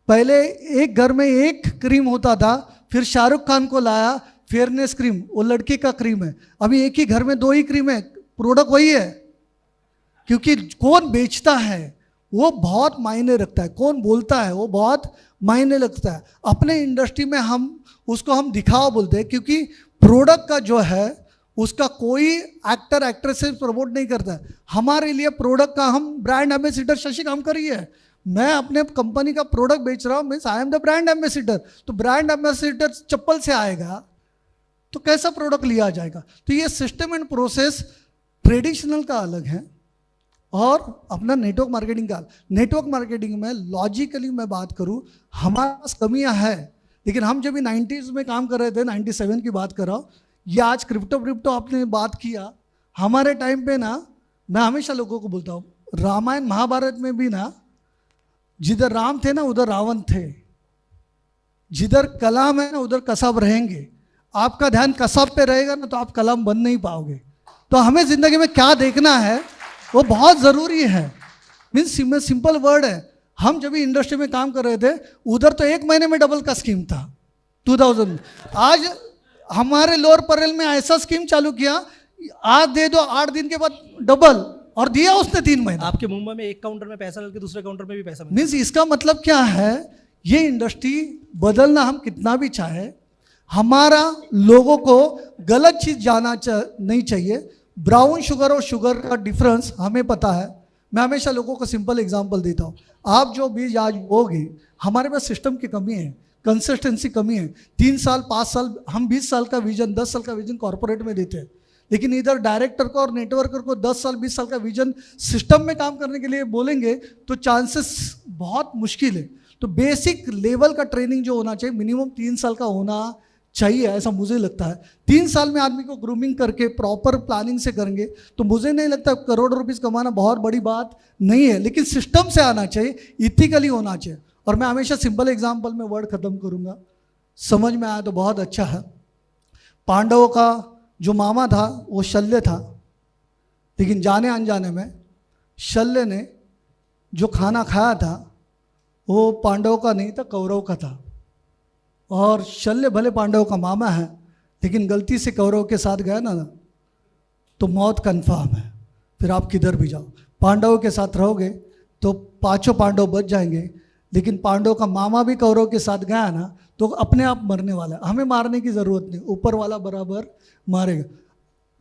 पहले एक घर में एक क्रीम होता था, फिर शाहरुख खान को लाया फेयरनेस क्रीम, वो लड़के का क्रीम है। अभी एक ही घर में 2 ही क्रीम है, प्रोडक्ट वही है, क्योंकि कौन बेचता है वो बहुत मायने रखता है, कौन बोलता है वो बहुत मायने लगता है। अपने इंडस्ट्री में हम दिखावा बोलते हैं, क्योंकि प्रोडक्ट का जो है उसका कोई एक्टर एक्ट्रेस से प्रमोट नहीं करता है। हमारे लिए प्रोडक्ट का हम ब्रांड एम्बेसडर शशि कामकर ही है। मैं अपने कंपनी का प्रोडक्ट बेच रहा हूँ, means I am the brand ambassador. तो ब्रांड एम्बेसडर चप्पल से आएगा तो कैसा प्रोडक्ट लिया जाएगा। तो ये सिस्टम एंड प्रोसेस ट्रेडिशनल का अलग है और अपना नेटवर्क मार्केटिंग का। नेटवर्क मार्केटिंग में लॉजिकली मैं बात करूँ, हमारे पास कमियाँ हैं, लेकिन हम जब भी 90s में काम कर रहे थे, 97 की बात कर रहा हूँ, या आज क्रिप्टो आपने बात किया, हमारे टाइम पे ना, मैं हमेशा लोगों को बोलता हूँ, रामायण महाभारत में भी ना, जिधर राम थे ना उधर रावण थे, जिधर कलाम है ना उधर कसाब रहेंगे। आपका ध्यान कसाब पे रहेगा ना तो आप कलाम बन नहीं पाओगे। तो हमें जिंदगी में क्या देखना है वो बहुत ज़रूरी है। मीन्स सिंपल वर्ड है, हम जब भी इंडस्ट्री में काम कर रहे थे उधर तो 1 महीने में डबल का स्कीम था 2000 में। आज हमारे लोअर पैरेलल में ऐसा स्कीम चालू किया आज दे दो, 8 दिन के बाद डबल, और दिया उसने 3 महीना। आपके मुंबई में एक काउंटर में पैसा डाल के दूसरे काउंटर में भी पैसा मिलता मीन्स इसका मतलब क्या है, ये इंडस्ट्री बदलना हम कितना भी चाहे, हमारा लोगों को गलत चीज नहीं चाहिए। ब्राउन शुगर और शुगर का डिफरेंस हमें पता है। मैं हमेशा लोगों को सिंपल एग्जांपल देता हूँ। आप जो बीज आज बोगे, हमारे पास सिस्टम की कमी है, कंसिस्टेंसी कमी है। 3 साल 5 साल हम 20 साल का विजन, 10 साल का विजन कॉर्पोरेट में देते हैं, लेकिन इधर डायरेक्टर को और नेटवर्कर को 10 साल 20 साल का विजन सिस्टम में काम करने के लिए बोलेंगे तो चांसेस बहुत मुश्किल है। तो बेसिक लेवल का ट्रेनिंग जो होना चाहिए मिनिमम 3 साल का होना चाहिए, ऐसा मुझे लगता है। 3 साल में आदमी को ग्रूमिंग करके प्रॉपर प्लानिंग से करेंगे तो मुझे नहीं लगता करोड़ों रुपीस कमाना बहुत बड़ी बात नहीं है, लेकिन सिस्टम से आना चाहिए, इथिकली होना चाहिए। और मैं हमेशा सिंपल एग्जाम्पल में वर्ड खत्म करूंगा, समझ में आया तो बहुत अच्छा है। पांडवों का जो मामा था वो शल्य था, लेकिन जाने अनजाने में शल्य ने जो खाना खाया था वो पांडवों का नहीं था, कौरव का था। और शल्य भले पांडवों का मामा है, लेकिन गलती से कौरव के साथ गया ना तो मौत कन्फर्म है। फिर आप किधर भी जाओ, पांडवों के साथ रहोगे तो 5 पांडव बच जाएंगे, लेकिन पांडव का मामा भी कौरव के साथ गया ना तो अपने आप मरने वाला है। हमें मारने की जरूरत नहीं, ऊपर वाला बराबर मारेगा।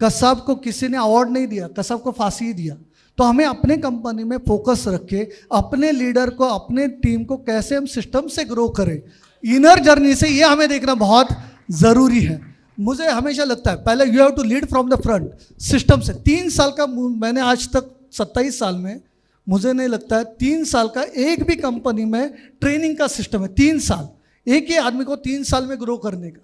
कसाब को किसी ने अवार्ड नहीं दिया, कसाब को फांसी ही दिया। तो हमें अपने कंपनी में फोकस रख के अपने लीडर को, अपने टीम को कैसे हम सिस्टम से ग्रो करें, इनर जर्नी से, ये हमें देखना बहुत ज़रूरी है। मुझे हमेशा लगता है पहले you have to lead from the front, system से। 3 साल का मैंने आज तक 27 साल में मुझे नहीं लगता है 3 साल का एक भी कंपनी में ट्रेनिंग का सिस्टम है। 3 साल एक ही आदमी को 3 साल में ग्रो करने का,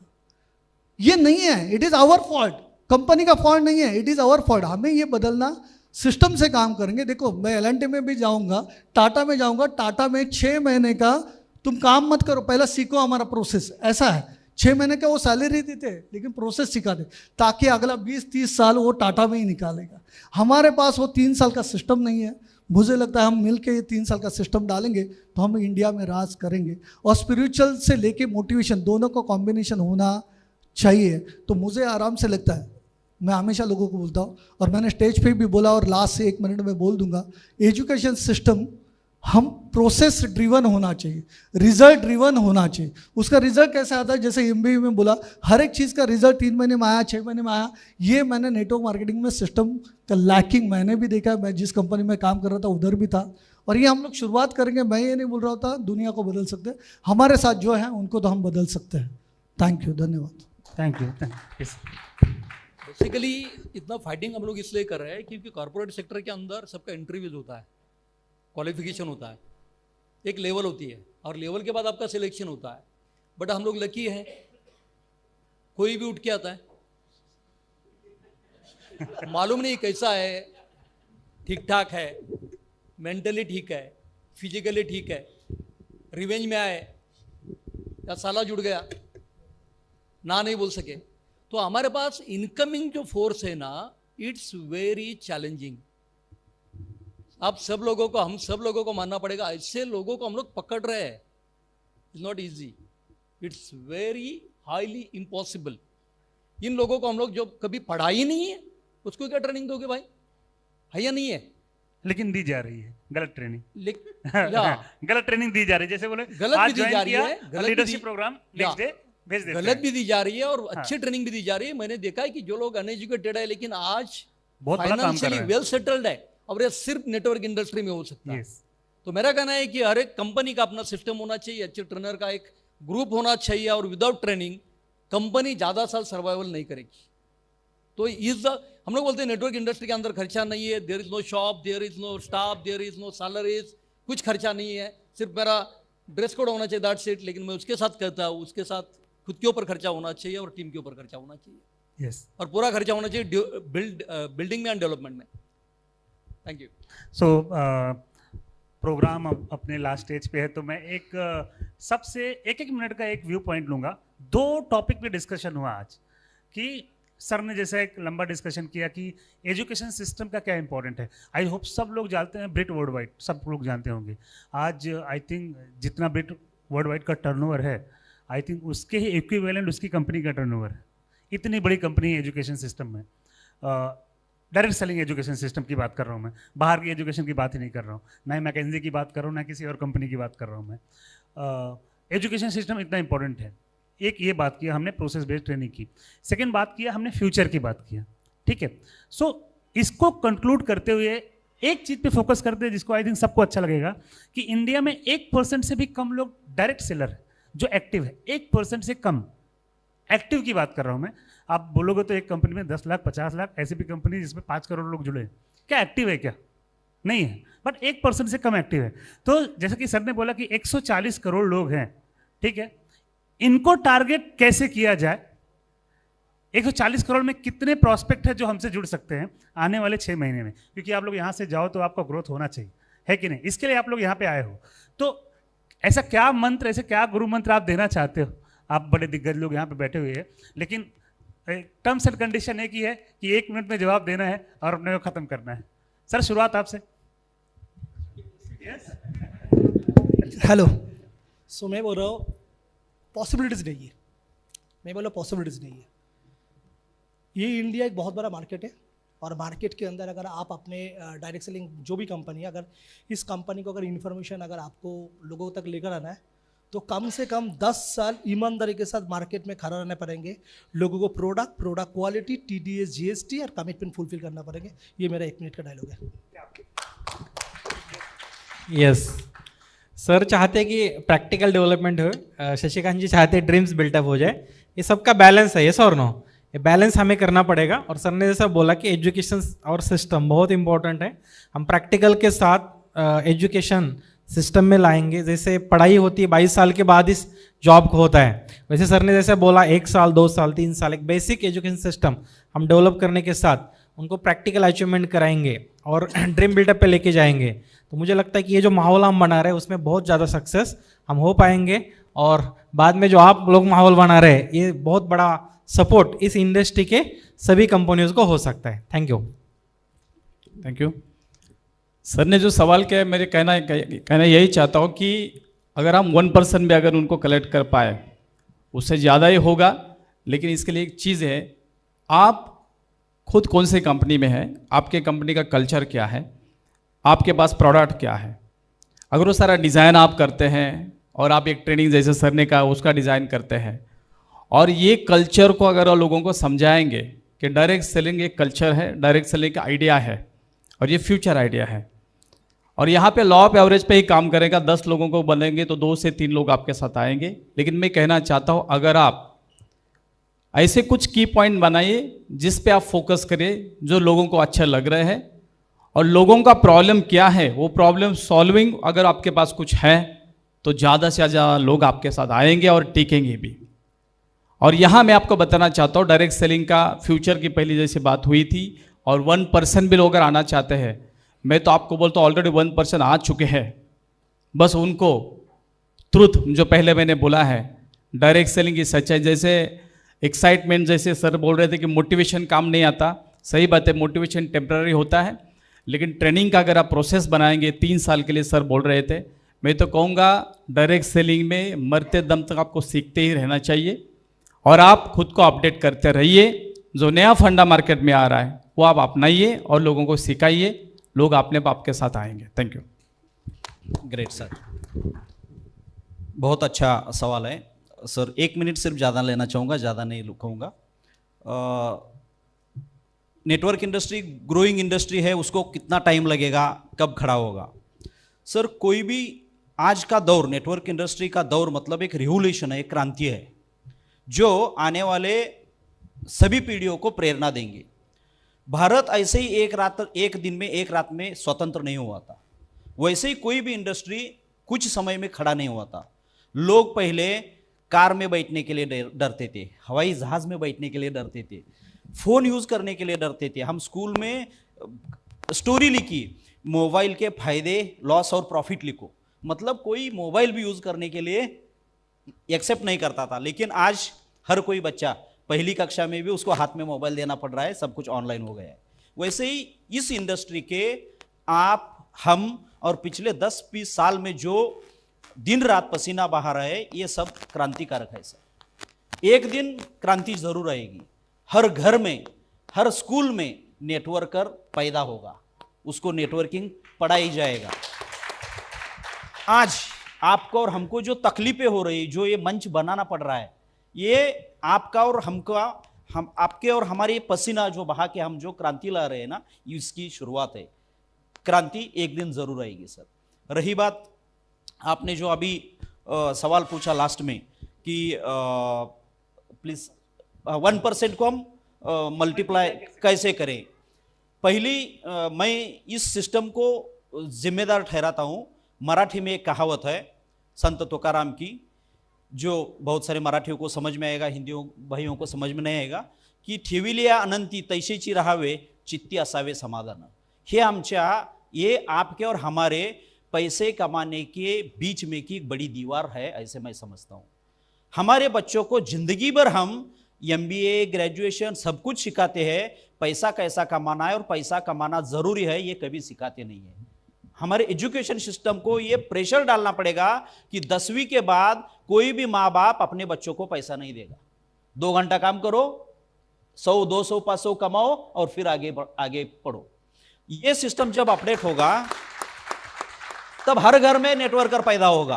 ये नहीं है। It is our fault, company का फॉल्ट नहीं है, इट इज़ आवर फॉल्ट। हमें ये बदलना, सिस्टम से काम करेंगे। देखो मैं एल में भी जाऊंगा, टाटा में जाऊंगा, टाटा में 6 महीने का तुम काम मत करो, पहला सीखो हमारा प्रोसेस। ऐसा है 6 महीने का वो सैलरी देते, लेकिन प्रोसेस सिखा दे, ताकि अगला 20-30 साल वो टाटा में ही निकालेगा। हमारे पास वो 3 साल का सिस्टम नहीं है। मुझे लगता है हम मिल के ये 3 साल का सिस्टम डालेंगे तो हम इंडिया में राज करेंगे। और स्पिरिचुअल से लेके मोटिवेशन दोनों का कॉम्बिनेशन होना चाहिए। तो मुझे आराम से लगता है, मैं हमेशा लोगों को बोलता हूँ और मैंने स्टेज पे भी बोला और लास्ट से 1 मिनट में बोल दूंगा, एजुकेशन सिस्टम हम प्रोसेस ड्रिवन होना चाहिए, रिजल्ट ड्रिवन होना चाहिए। उसका रिजल्ट कैसे आता है, जैसे MBA में बोला, हर एक चीज़ का रिजल्ट 3 महीने में आया, 6 महीने में आया। ये मैंने नेटवर्क मार्केटिंग में सिस्टम का लैकिंग मैंने भी देखा है। मैं जिस कंपनी में काम कर रहा था उधर भी था, और ये हम लोग शुरुआत करेंगे। मैं ये नहीं बोल रहा था दुनिया को बदल सकते, हमारे साथ जो है उनको तो हम बदल सकते हैं। थैंक यू, धन्यवाद। Thank you. बेसिकली इतना फाइटिंग हम लोग इसलिए कर रहे हैं क्योंकि कॉर्पोरेट सेक्टर के अंदर सबका इंटरव्यूज होता है, क्वालिफिकेशन होता है, एक लेवल होती है, और लेवल के बाद आपका सिलेक्शन होता है। बट हम लोग लकी हैं, कोई भी उठ के आता है, मालूम नहीं कैसा है, ठीक ठाक है, मेंटली ठीक है, फिजिकली ठीक है, रिवेंज में आए या साला जुड़ गया, ना नहीं बोल सके। तो हमारे पास इनकमिंग जो फोर्स है ना, इट्स वेरी चैलेंजिंग। आप सब लोगों को, हम सब लोगों को मानना पड़ेगा, ऐसे लोगों को हम लोग पकड़ रहे हैं। It's not easy, it's very highly impossible. इन लोगों को हम लोग जो कभी पढ़ा ही नहीं है, उसको क्या ट्रेनिंग दोगे भाई, है या नहीं है? लेकिन दी जा रही है गलत ट्रेनिंग। गलत ट्रेनिंग दी जा रही है। जैसे बोले गलत आज भी दी जा रही है, गलत लीडरशिप प्रोग्राम, नेक्स्ट डे भेज देते गलत हैं। भी दी जा रही है और अच्छी ट्रेनिंग भी दी जा रही है। मैंने देखा है कि जो लोग अनएजुकेटेड है लेकिन आज बहुत बड़ा काम कर फाइनेंशियली रहे हैं। वेल सेटल्ड है, और ये सिर्फ नेटवर्क इंडस्ट्री में हो सकता है। Yes. तो मेरा कहना है कि हर एक कंपनी का अपना सिस्टम होना चाहिए, अच्छे ट्रेनर का एक ग्रुप होना चाहिए, और विदाउट ट्रेनिंग कंपनी ज़्यादा साल सर्वाइवल नहीं करेगी। तो हम लोग बोलते हैं नेटवर्क इंडस्ट्री के अंदर खर्चा नहीं है, there is no shop, there is no staff, there is no salaries, कुछ खर्चा नहीं है, सिर्फ मेरा ड्रेस कोड होना चाहिए, दैट्स इट। लेकिन मैं उसके साथ कहता हूँ, उसके साथ खुद के ऊपर खर्चा होना चाहिए और टीम के ऊपर खर्चा होना चाहिए। Yes. और पूरा खर्चा होना चाहिए बिल्डिंग में एंड डेवलपमेंट में। Thank you. सो प्रोग्राम अपने लास्ट स्टेज पे है, तो मैं एक सबसे एक मिनट का एक व्यू पॉइंट लूंगा। 2 टॉपिक पे डिस्कशन हुआ आज, कि सर ने जैसा एक लंबा डिस्कशन किया कि एजुकेशन सिस्टम का क्या इंपॉर्टेंट है। आई होप सब लोग जानते हैं, ब्रिट वर्ल्ड वाइड सब लोग जानते होंगे। आज आई थिंक जितना ब्रिट वर्ल्ड वाइड का टर्नओवर है, आई थिंक उसके ही इक्विवेलेंट उसकी कंपनी का टर्नओवर है। इतनी बड़ी कंपनी है एजुकेशन सिस्टम में। डायरेक्ट सेलिंग एजुकेशन सिस्टम की बात कर रहा हूँ मैं, बाहर की एजुकेशन की बात ही नहीं कर रहा हूँ, ना ही मैकेंजी की बात कर रहा हूँ, ना किसी और कंपनी की बात कर रहा हूँ मैं। एजुकेशन सिस्टम इतना इंपॉर्टेंट है। एक ये बात किया हमने प्रोसेस बेस्ड ट्रेनिंग की, सेकेंड बात किया हमने फ्यूचर की बात किया, ठीक है। सो इसको कंक्लूड करते हुए एक चीज़ पे फोकस करते हैं जिसको आई थिंक सबको अच्छा लगेगा कि इंडिया में 1% से भी कम लोग डायरेक्ट सेलर है जो एक्टिव है, 1% से कम एक्टिव की बात कर रहा हूँ मैं। आप बोलोगे तो एक कंपनी में 10 लाख 50 लाख, ऐसी भी कंपनी जिसमें 5 करोड़ लोग जुड़े हैं, क्या एक्टिव है? क्या नहीं है, बट 1% से कम एक्टिव है। तो जैसे कि सर ने बोला कि 140 करोड़ लोग हैं, ठीक है, इनको टारगेट कैसे किया जाए? 140 करोड़ में कितने प्रॉस्पेक्ट है जो हमसे जुड़ सकते हैं आने वाले 6 महीने में? क्योंकि आप लोग यहाँ से जाओ तो आपका ग्रोथ होना चाहिए, है कि नहीं? इसके लिए आप लोग यहाँ पे आए हो। तो ऐसा क्या मंत्र, ऐसे क्या गुरु मंत्र आप देना चाहते हो? आप बड़े दिग्गज लोग यहाँ पे बैठे हुए हैं, लेकिन टर्म्स एंड कंडीशन एक ही है कि 1 मिनट में जवाब देना है और अपने को खत्म करना है। सर शुरुआत आपसे। हेलो। सो मैं बोल रहा हूँ पॉसिबिलिटीज़ नहीं है, मैं बोल रहा हूँ पॉसिबिलिटीज़ नहीं है। ये इंडिया एक बहुत बड़ा मार्केट है और मार्केट के अंदर अगर आप अपने डायरेक्ट सेलिंग जो भी कंपनी है, अगर इस कंपनी को अगर इन्फॉर्मेशन अगर आपको लोगों तक लेकर आना है तो कम से कम 10 साल ईमानदारी के साथ मार्केट में खड़ा रहने पड़ेंगे। लोगों को प्रोडक्ट क्वालिटी, TDS, GST और कमिटमेंट फुलफिल करना पड़ेंगे। ये मेरा 1 मिनट का डायलॉग है। यस सर, चाहते हैं कि प्रैक्टिकल डेवलपमेंट हो, शशिकांत जी चाहते हैं ड्रीम्स बिल्टअप हो जाए। ये सबका बैलेंस है, यस और नो? ये बैलेंस हमें करना पड़ेगा। और सर ने जैसा बोला कि एजुकेशन और सिस्टम बहुत इंपॉर्टेंट है, हम प्रैक्टिकल के साथ एजुकेशन सिस्टम में लाएंगे। जैसे पढ़ाई होती है 22 साल के बाद इस जॉब को होता है, वैसे सर ने जैसे बोला 1 साल 2 साल 3 साल एक बेसिक एजुकेशन सिस्टम हम डेवलप करने के साथ उनको प्रैक्टिकल अचीवमेंट कराएंगे और ड्रीम बिल्डअप पे लेके जाएंगे। तो मुझे लगता है कि ये जो माहौल हम बना रहे हैं उसमें बहुत ज़्यादा सक्सेस हम हो पाएंगे। और बाद में जो आप लोग माहौल बना रहे हैं, ये बहुत बड़ा सपोर्ट इस इंडस्ट्री के सभी कंपनियों को हो सकता है। Thank you. Thank you. Sir ने जो सवाल किया है, मेरे कहना यही चाहता हूँ कि अगर हम 1% भी अगर उनको कलेक्ट कर पाए, उससे ज़्यादा ही होगा। लेकिन इसके लिए एक चीज़ है, आप खुद कौन सी कंपनी में हैं, आपके कंपनी का कल्चर क्या है, आपके पास प्रोडक्ट क्या है। अगर वो सारा डिज़ाइन आप करते हैं और आप एक ट्रेनिंग जैसे सर ने कहा उसका डिज़ाइन करते हैं और ये कल्चर को अगर लोगों को समझाएंगे कि डायरेक्ट सेलिंग एक कल्चर है, डायरेक्ट सेलिंग का आइडिया है और ये फ्यूचर आइडिया है, और यहाँ पे लॉ ऑफ एवरेज पे ही काम करेगा। 10 लोगों को बनेंगे तो 2 से 3 लोग आपके साथ आएंगे। लेकिन मैं कहना चाहता हूँ, अगर आप ऐसे कुछ की पॉइंट बनाइए जिस पे आप फोकस करिए, जो लोगों को अच्छा लग रहे हैं और लोगों का प्रॉब्लम क्या है, वो प्रॉब्लम सॉल्विंग अगर आपके पास कुछ है तो ज़्यादा से ज़्यादा लोग आपके साथ आएंगे और टिकेंगे भी। और यहाँ मैं आपको बताना चाहता हूँ, डायरेक्ट सेलिंग का फ्यूचर की पहली जैसे बात हुई थी और 1% भी लोग अगर आना चाहते हैं, मैं तो आपको बोलता हूँ ऑलरेडी 1% आ चुके हैं। बस उनको ट्रुथ जो पहले मैंने बोला है, डायरेक्ट सेलिंग की सच्चाई, जैसे एक्साइटमेंट, जैसे सर बोल रहे थे कि मोटिवेशन काम नहीं आता, सही बात है, मोटिवेशन टेम्पररी होता है। लेकिन ट्रेनिंग का अगर आप प्रोसेस बनाएंगे 3 साल के लिए, सर बोल रहे थे, मैं तो कहूँगा डायरेक्ट सेलिंग में मरते दम तक आपको सीखते ही रहना चाहिए और आप खुद को अपडेट करते रहिए। जो नया फंडा मार्केट में आ रहा है वो आप अपनाइए और लोगों को सिखाइए, लोग अपने आप के साथ आएंगे। Thank you. ग्रेट सर, बहुत अच्छा सवाल है सर। 1 मिनट सिर्फ ज़्यादा लेना चाहूँगा, ज़्यादा नहीं कहूँगा। नेटवर्क इंडस्ट्री ग्रोइंग इंडस्ट्री है, उसको कितना टाइम लगेगा, कब खड़ा होगा? सर कोई भी आज का दौर, नेटवर्क इंडस्ट्री का दौर मतलब एक रिवोल्यूशन है, एक क्रांति है जो आने वाले सभी पीढ़ियों को प्रेरणा देंगे। भारत ऐसे ही एक दिन में एक रात में स्वतंत्र नहीं हुआ था, वैसे ही कोई भी इंडस्ट्री कुछ समय में खड़ा नहीं हुआ था। लोग पहले कार में बैठने के लिए डरते थे, हवाई जहाज में बैठने के लिए डरते थे, फोन यूज करने के लिए डरते थे। हम स्कूल में स्टोरी लिखी, मोबाइल के फायदे, लॉस और प्रॉफिट लिखो, मतलब कोई मोबाइल भी यूज करने के लिए एक्सेप्ट नहीं करता था। लेकिन आज हर कोई बच्चा पहली कक्षा में भी उसको हाथ में मोबाइल देना पड़ रहा है, सब कुछ ऑनलाइन हो गया है। वैसे ही इस इंडस्ट्री के आप, हम और पिछले 10-20 साल में जो दिन रात पसीना बहा रहे हैं, ये सब क्रांतिकारक है सर। एक दिन क्रांति जरूर आएगी, हर घर में हर स्कूल में नेटवर्कर पैदा होगा, उसको नेटवर्किंग पढ़ाई जाएगा। आज आपको और हमको जो तकलीफें हो रही, जो ये मंच बनाना पड़ रहा है, ये आपका और हमका, हम आपके और हमारे पसीना जो बहा के हम जो क्रांति ला रहे हैं ना, इसकी शुरुआत है। क्रांति एक दिन जरूर आएगी सर। रही बात आपने जो अभी सवाल पूछा लास्ट में कि प्लीज 1% को हम मल्टीप्लाई कैसे करें। पहली मैं इस सिस्टम को जिम्मेदार ठहराता हूं। मराठी में एक कहावत है संत तुकाराम की, जो बहुत सारे मराठियों को समझ में आएगा, हिंदी भाइयों को समझ में नहीं आएगा, की ठेविलिया अनंती तैसेची राहावे चित्ती असावे समाधान। हे आमच्या, ये आपके और हमारे पैसे कमाने के बीच में की एक बड़ी दीवार है, ऐसे मैं समझता हूँ। हमारे बच्चों को जिंदगी भर हम MBA ग्रेजुएशन सब कुछ सिखाते हैं, पैसा कैसा कमाना है और पैसा कमाना जरूरी है, ये कभी सिखाते नहीं है। हमारे एजुकेशन सिस्टम को ये प्रेशर डालना पड़ेगा कि 10वीं के बाद कोई भी माँ बाप अपने बच्चों को पैसा नहीं देगा। 2 घंटा काम करो, 100, 200, 500 कमाओ और फिर आगे पढ़ो। ये सिस्टम जब अपडेट होगा तब हर घर में नेटवर्कर पैदा होगा।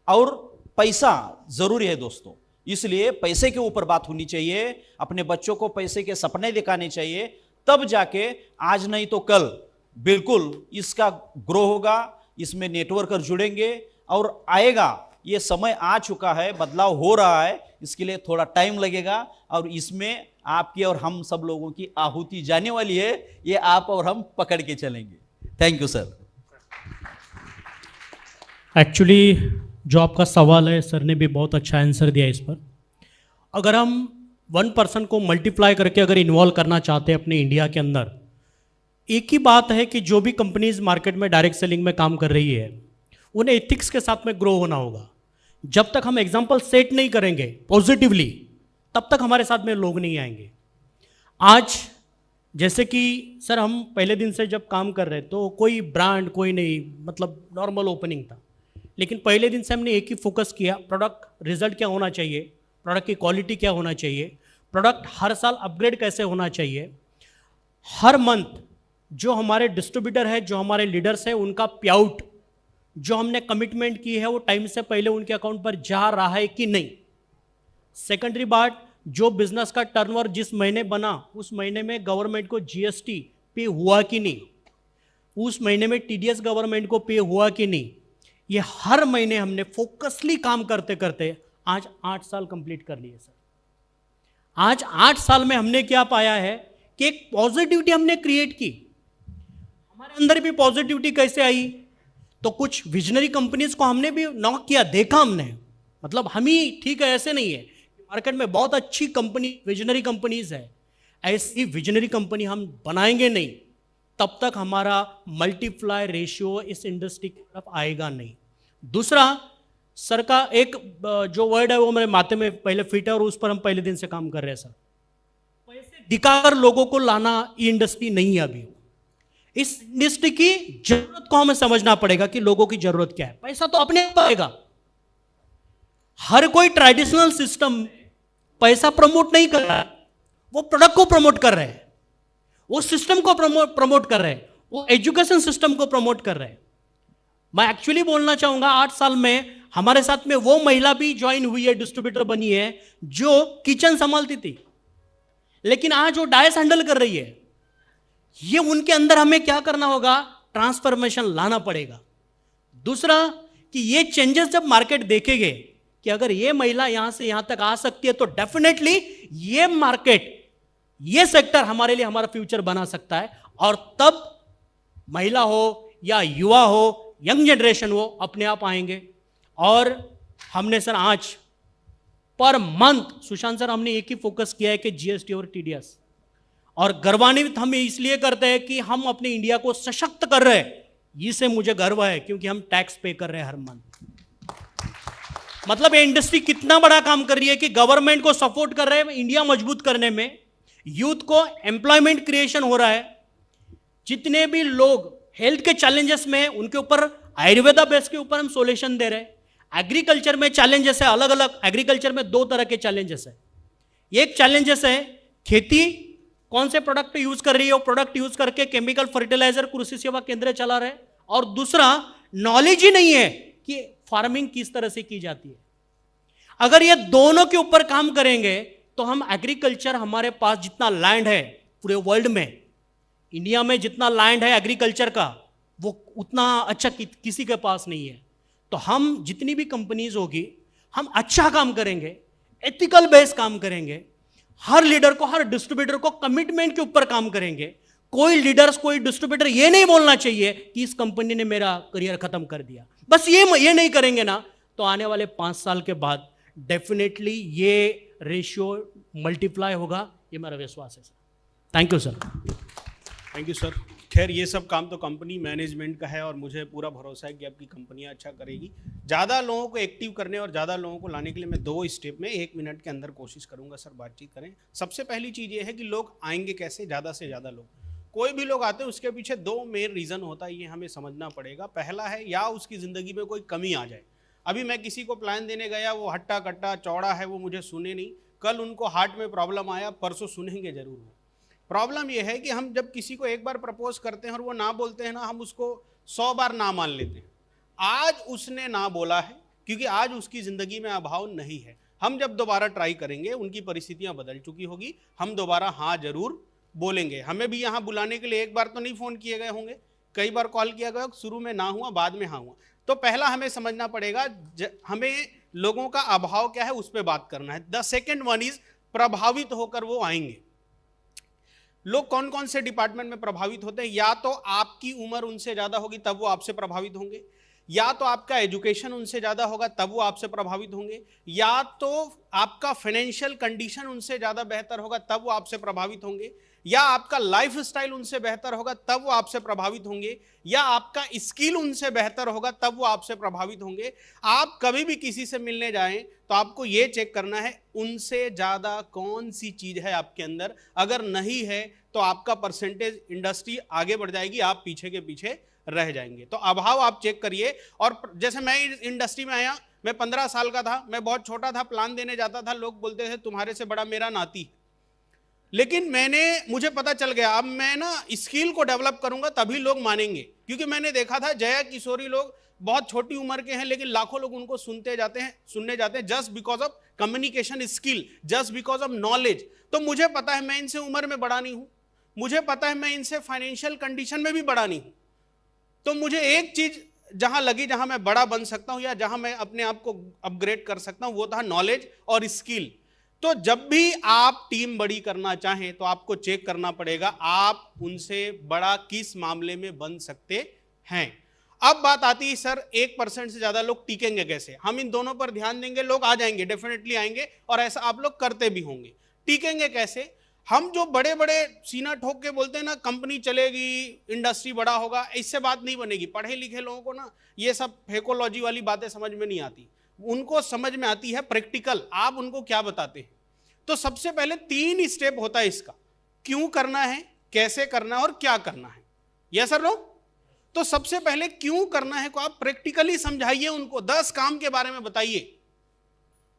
और पैसा जरूरी है दोस्तों, इसलिए पैसे के ऊपर बात होनी चाहिए। अपने बच्चों को पैसे के सपने दिखाने चाहिए, तब जाके आज नहीं तो कल बिल्कुल इसका ग्रो होगा, इसमें नेटवर्कर जुड़ेंगे और आएगा। ये समय आ चुका है, बदलाव हो रहा है, इसके लिए थोड़ा टाइम लगेगा और इसमें आपकी और हम सब लोगों की आहुति जाने वाली है। ये आप और हम पकड़ के चलेंगे। Thank you sir. एक्चुअली जो आपका सवाल है, सर ने भी बहुत अच्छा आंसर दिया इस पर। अगर हम 1% को मल्टीप्लाई करके अगर इन्वॉल्व करना चाहते हैं अपने इंडिया के अंदर, एक ही बात है कि जो भी कंपनीज मार्केट में डायरेक्ट सेलिंग में काम कर रही है, उन्हें एथिक्स के साथ में ग्रो होना होगा। जब तक हम एग्जाम्पल सेट नहीं करेंगे पॉजिटिवली, तब तक हमारे साथ में लोग नहीं आएंगे। आज जैसे कि सर हम पहले दिन से जब काम कर रहे तो कोई ब्रांड कोई नहीं, मतलब नॉर्मल ओपनिंग था, लेकिन पहले दिन से हमने एक ही फोकस किया, प्रोडक्ट रिजल्ट क्या होना चाहिए, प्रोडक्ट की क्वालिटी क्या होना चाहिए, प्रोडक्ट हर साल अपग्रेड कैसे होना चाहिए। हर मंथ जो हमारे डिस्ट्रीब्यूटर है, जो हमारे लीडर्स है, उनका पे-आउट जो हमने कमिटमेंट की है वो टाइम से पहले उनके अकाउंट पर जा रहा है कि नहीं। सेकेंडरी बात, जो बिजनेस का टर्नओवर जिस महीने बना उस महीने में गवर्नमेंट को GST पे हुआ कि नहीं, उस महीने में TDS गवर्नमेंट को पे हुआ कि नहीं। ये हर महीने हमने फोकसली काम करते करते आज 8 साल कंप्लीट कर लिए सर। आज 8 साल में हमने क्या पाया है कि एक पॉजिटिविटी हमने क्रिएट की। हमारे अंदर भी पॉजिटिविटी कैसे आई, तो कुछ विजनरी कंपनीज को हमने भी नॉक किया, देखा हमने, मतलब हम ही ठीक है ऐसे नहीं है, मार्केट में बहुत अच्छी कंपनी विजनरी कंपनीज है। ऐसी विजनरी कंपनी हम बनाएंगे नहीं तब तक हमारा मल्टीप्लाई रेशियो इस इंडस्ट्री की तरफ आएगा नहीं। दूसरा, सर का एक जो वर्ड है वो मेरे माथे में पहले फिट है और उस पर हम पहले दिन से काम कर रहे हैं सर। पैसे दिखाकर लोगों को लाना ये इंडस्ट्री नहीं है अभी। इस इंडस्ट्री की जरूरत को हमें समझना पड़ेगा कि लोगों की जरूरत क्या है। पैसा तो अपने आप आएगा। हर कोई ट्रेडिशनल सिस्टम पैसा प्रमोट नहीं कर रहा है, वो प्रोडक्ट को प्रमोट कर रहे हैं, वो सिस्टम को प्रमोट कर रहे हैं, वो एजुकेशन सिस्टम को प्रमोट कर रहे हैं। मैं एक्चुअली बोलना चाहूंगा 8 साल में हमारे साथ में वो महिला भी ज्वाइन हुई है, डिस्ट्रीब्यूटर बनी है, जो किचन संभालती थी, लेकिन आज वो डायस हैंडल कर रही है। ये उनके अंदर हमें क्या करना होगा, ट्रांसफॉर्मेशन लाना पड़ेगा। दूसरा कि ये चेंजेस जब मार्केट देखेंगे कि अगर ये महिला यहां से यहां तक आ सकती है तो डेफिनेटली ये मार्केट, ये सेक्टर हमारे लिए हमारा फ्यूचर बना सकता है। और तब महिला हो या युवा हो, यंग जनरेशन हो, अपने आप आएंगे। और हमने सर आज पर मंथ, सुशांत सर, हमने एक ही फोकस किया है कि GST और TDS, और गर्वान्वित हम इसलिए करते हैं कि हम अपने इंडिया को सशक्त कर रहे हैं। इससे मुझे गर्व है क्योंकि हम टैक्स पे कर रहे हैं हर मंथ। मतलब ये इंडस्ट्री कितना बड़ा काम कर रही है कि गवर्नमेंट को सपोर्ट कर रहे हैं इंडिया मजबूत करने में, यूथ को एम्प्लॉयमेंट क्रिएशन हो रहा है। जितने भी लोग हेल्थ के चैलेंजेस में, उनके ऊपर आयुर्वेदा बेस के ऊपर हम सॉल्यूशन दे रहे हैं। एग्रीकल्चर में चैलेंजेस है अलग अलग, एग्रीकल्चर में 2 तरह के चैलेंजेस है। एक चैलेंजेस है खेती कौन से प्रोडक्ट यूज कर रही है, वो प्रोडक्ट यूज करके केमिकल फर्टिलाइजर कृषि सेवा केंद्र चला रहे, और दूसरा नॉलेज ही नहीं है कि फार्मिंग किस तरह से की जाती है। अगर ये दोनों के ऊपर काम करेंगे तो हम एग्रीकल्चर, हमारे पास जितना लैंड है पूरे वर्ल्ड में, इंडिया में जितना लैंड है एग्रीकल्चर का, वो उतना अच्छा किसी के पास नहीं है। तो हम जितनी भी कंपनीज होगी, हम अच्छा काम करेंगे, एथिकल बेस्ड काम करेंगे, हर लीडर को, हर डिस्ट्रीब्यूटर को कमिटमेंट के ऊपर काम करेंगे। कोई लीडर्स, कोई डिस्ट्रीब्यूटर ये नहीं बोलना चाहिए कि इस कंपनी ने मेरा करियर खत्म कर दिया। बस ये नहीं करेंगे ना, तो आने वाले 5 साल के बाद डेफिनेटली ये रेशियो मल्टीप्लाई होगा, ये मेरा विश्वास है sir. Thank you sir. Thank you sir. खैर ये सब काम तो कंपनी मैनेजमेंट का है और मुझे पूरा भरोसा है कि आपकी कंपनियां अच्छा करेगी। ज़्यादा लोगों को एक्टिव करने और ज़्यादा लोगों को लाने के लिए मैं 2 स्टेप में 1 मिनट के अंदर कोशिश करूंगा सर, बातचीत करें। सबसे पहली चीज़ ये है कि लोग आएंगे कैसे, ज़्यादा से ज़्यादा लोग। कोई भी लोग आते हैं उसके पीछे 2 मेन रीज़न होता है, ये हमें समझना पड़ेगा। पहला है या उसकी ज़िंदगी में कोई कमी आ जाए। अभी मैं किसी को प्लान देने गया, वो हट्टा कट्टा चौड़ा है, वो मुझे सुने नहीं, कल उनको हार्ट में प्रॉब्लम आया, परसों सुनेंगे जरूर वो। प्रॉब्लम यह है कि हम जब किसी को एक बार प्रपोज करते हैं और वो ना बोलते हैं ना, हम उसको 100 बार ना मान लेते हैं। आज उसने ना बोला है क्योंकि आज उसकी ज़िंदगी में अभाव नहीं है। हम जब दोबारा ट्राई करेंगे, उनकी परिस्थितियां बदल चुकी होगी, हम दोबारा हाँ जरूर बोलेंगे। हमें भी यहाँ बुलाने के लिए एक बार तो नहीं फ़ोन किए गए होंगे, कई बार कॉल किया गया, शुरू में ना हुआ, बाद में हाँ हुआ। तो पहला हमें समझना पड़ेगा, हमें लोगों का अभाव क्या है उस पर बात करना है। द सेकेंड वन इज प्रभावित होकर वो आएंगे। लोग कौन कौन से डिपार्टमेंट में प्रभावित होते हैं? या तो आपकी उम्र उनसे ज्यादा होगी तब वो आपसे प्रभावित होंगे, या तो आपका एजुकेशन उनसे ज्यादा होगा तब वो आपसे प्रभावित होंगे, या तो आपका फाइनेंशियल कंडीशन उनसे ज्यादा बेहतर होगा तब वो आपसे प्रभावित होंगे, या आपका लाइफ स्टाइल उनसे बेहतर होगा तब वो आपसे प्रभावित होंगे, या आपका स्किल उनसे बेहतर होगा तब वो आपसे प्रभावित होंगे। आप कभी भी किसी से मिलने जाएं तो आपको ये चेक करना है उनसे ज्यादा कौन सी चीज है आपके अंदर। अगर नहीं है तो आपका परसेंटेज, इंडस्ट्री आगे बढ़ जाएगी, आप पीछे के पीछे रह जाएंगे। तो अभाव आप चेक करिए। और जैसे मैं इस इंडस्ट्री में आया, मैं 15 साल का था, मैं बहुत छोटा था, प्लान देने जाता था, लोग बोलते थे तुम्हारे से बड़ा मेरा नाती है। लेकिन मुझे पता चल गया, अब मैं ना स्किल को डेवलप करूंगा तभी लोग मानेंगे। क्योंकि मैंने देखा था जया किशोरी लोग बहुत छोटी उम्र के हैं लेकिन लाखों लोग उनको सुनने जाते हैं just because of communication skill, just because of knowledge. तो मुझे पता है मैं इनसे उम्र में बड़ा नहीं हूं, मुझे पता है मैं इनसे फाइनेंशियल कंडीशन में भी बड़ा नहीं हूं। तो मुझे एक चीज जहां लगी, जहां मैं बड़ा बन सकता हूं या जहां मैं अपने आप को अपग्रेड कर सकता हूं, वो था नॉलेज और स्किल। तो जब भी आप टीम बड़ी करना चाहें तो आपको चेक करना पड़ेगा आप उनसे बड़ा किस मामले में बन सकते हैं। अब बात आती है सर 1% से ज्यादा लोग टिकेंगे कैसे? हम इन दोनों पर ध्यान देंगे, लोग आ जाएंगे, डेफिनेटली आएंगे, और ऐसा आप लोग करते भी होंगे। टिकेंगे कैसे? हम जो बड़े बड़े सीना ठोक के बोलते हैं ना कंपनी चलेगी, इंडस्ट्री बड़ा होगा, इससे बात नहीं बनेगी। पढ़े लिखे लोगों को ना ये सब फेकोलॉजी वाली बातें समझ में नहीं आती, उनको समझ में आती है प्रैक्टिकल, आप उनको क्या बताते हैं। तो सबसे पहले 3 स्टेप होता है इसका, क्यों करना है, कैसे करना है और क्या करना है। यस सर लोग? तो सबसे पहले क्यों करना है को आप प्रैक्टिकली समझाइए उनको, 10 काम के बारे में बताइए,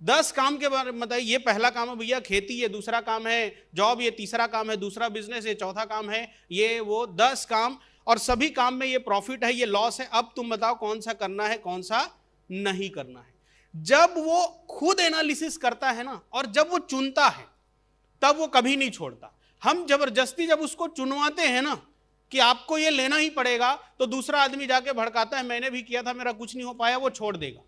10 काम के बारे में बताइए। ये पहला काम है भैया खेती, ये दूसरा काम है जॉब, ये तीसरा काम है दूसरा बिजनेस, ये चौथा काम है ये वो, 10 काम, और सभी काम में ये प्रॉफिट है, ये लॉस है। अब तुम बताओ कौन सा करना है, कौन सा नहीं करना है। जब वो खुद एनालिसिस करता है ना और जब वो चुनता है तब वो कभी नहीं छोड़ता। हम जबरदस्ती जब उसको चुनवाते हैं ना कि आपको ये लेना ही पड़ेगा, तो दूसरा आदमी जाके भड़काता है मैंने भी किया था मेरा कुछ नहीं हो पाया, वो छोड़ देगा।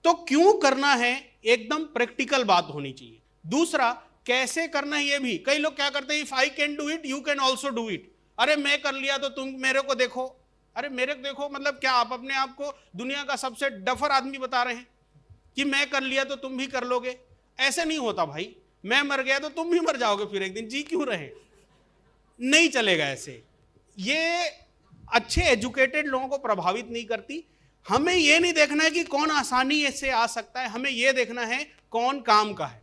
तो क्यों करना है एकदम प्रैक्टिकल बात होनी चाहिए। दूसरा कैसे करना है, ये भी कई लोग क्या करते हैं, if I can do it you can also do it. अरे मैं कर लिया तो तुम मेरे को देखो। अरे मेरे को देखो मतलब क्या, आप अपने आप को दुनिया का सबसे डफर आदमी बता रहे हैं कि मैं कर लिया तो तुम भी कर लोगे? ऐसे नहीं होता भाई, मैं मर गया तो तुम भी मर जाओगे फिर एक दिन, जी क्यों रहे? नहीं चलेगा ऐसे। ये अच्छे एजुकेटेड लोगों को प्रभावित नहीं करती। हमें ये नहीं देखना है कि कौन आसानी से आ सकता है, हमें ये देखना है कौन काम का है।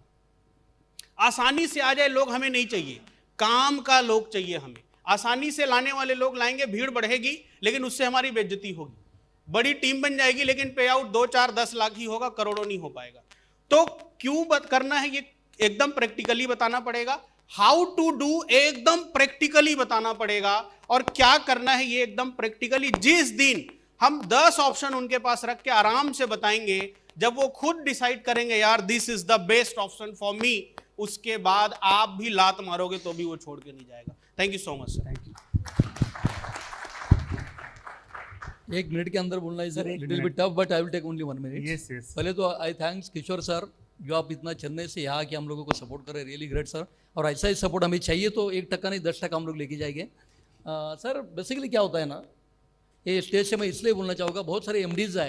आसानी से आ जाए लोग हमें नहीं चाहिए, काम का लोग चाहिए हमें। आसानी से लाने वाले लोग लाएंगे, भीड़ बढ़ेगी लेकिन उससे हमारी बेइज्जती होगी। बड़ी टीम बन जाएगी लेकिन पे आउट 2, 4, 10 लाख ही होगा, करोड़ों नहीं हो पाएगा। तो क्यों करना है ये एकदम प्रैक्टिकली बताना पड़ेगा। हाउ टू डू एकदम प्रैक्टिकली बताना पड़ेगा, और क्या करना है ये एकदम प्रैक्टिकली। जिस दिन हम 10 ऑप्शन उनके पास रख के आराम से बताएंगे, जब वो खुद डिसाइड करेंगे यार this is the best option for me, उसके बाद आप भी लात मारोगे तो भी वो छोड़ के नहीं जाएगा। Thank you so much sir. Thank you. 1 minute के अंदर बोलना is little bit tough, but I will take only 1 minute. Yes yes. पहले तो आई थैंक्स किशोर सर, जो आप इतना चेन्नई से यहाँ के हम लोगों को सपोर्ट कर रहे हैं, रियली ग्रेट सर। और ऐसा ही सपोर्ट हमें चाहिए, तो 1% नहीं 10% हम लोग लेके जाएंगे। सर बेसिकली क्या होता है ना, ये स्टेज से मैं इसलिए बोलना चाहूँगा, बहुत सारे एमडीज आ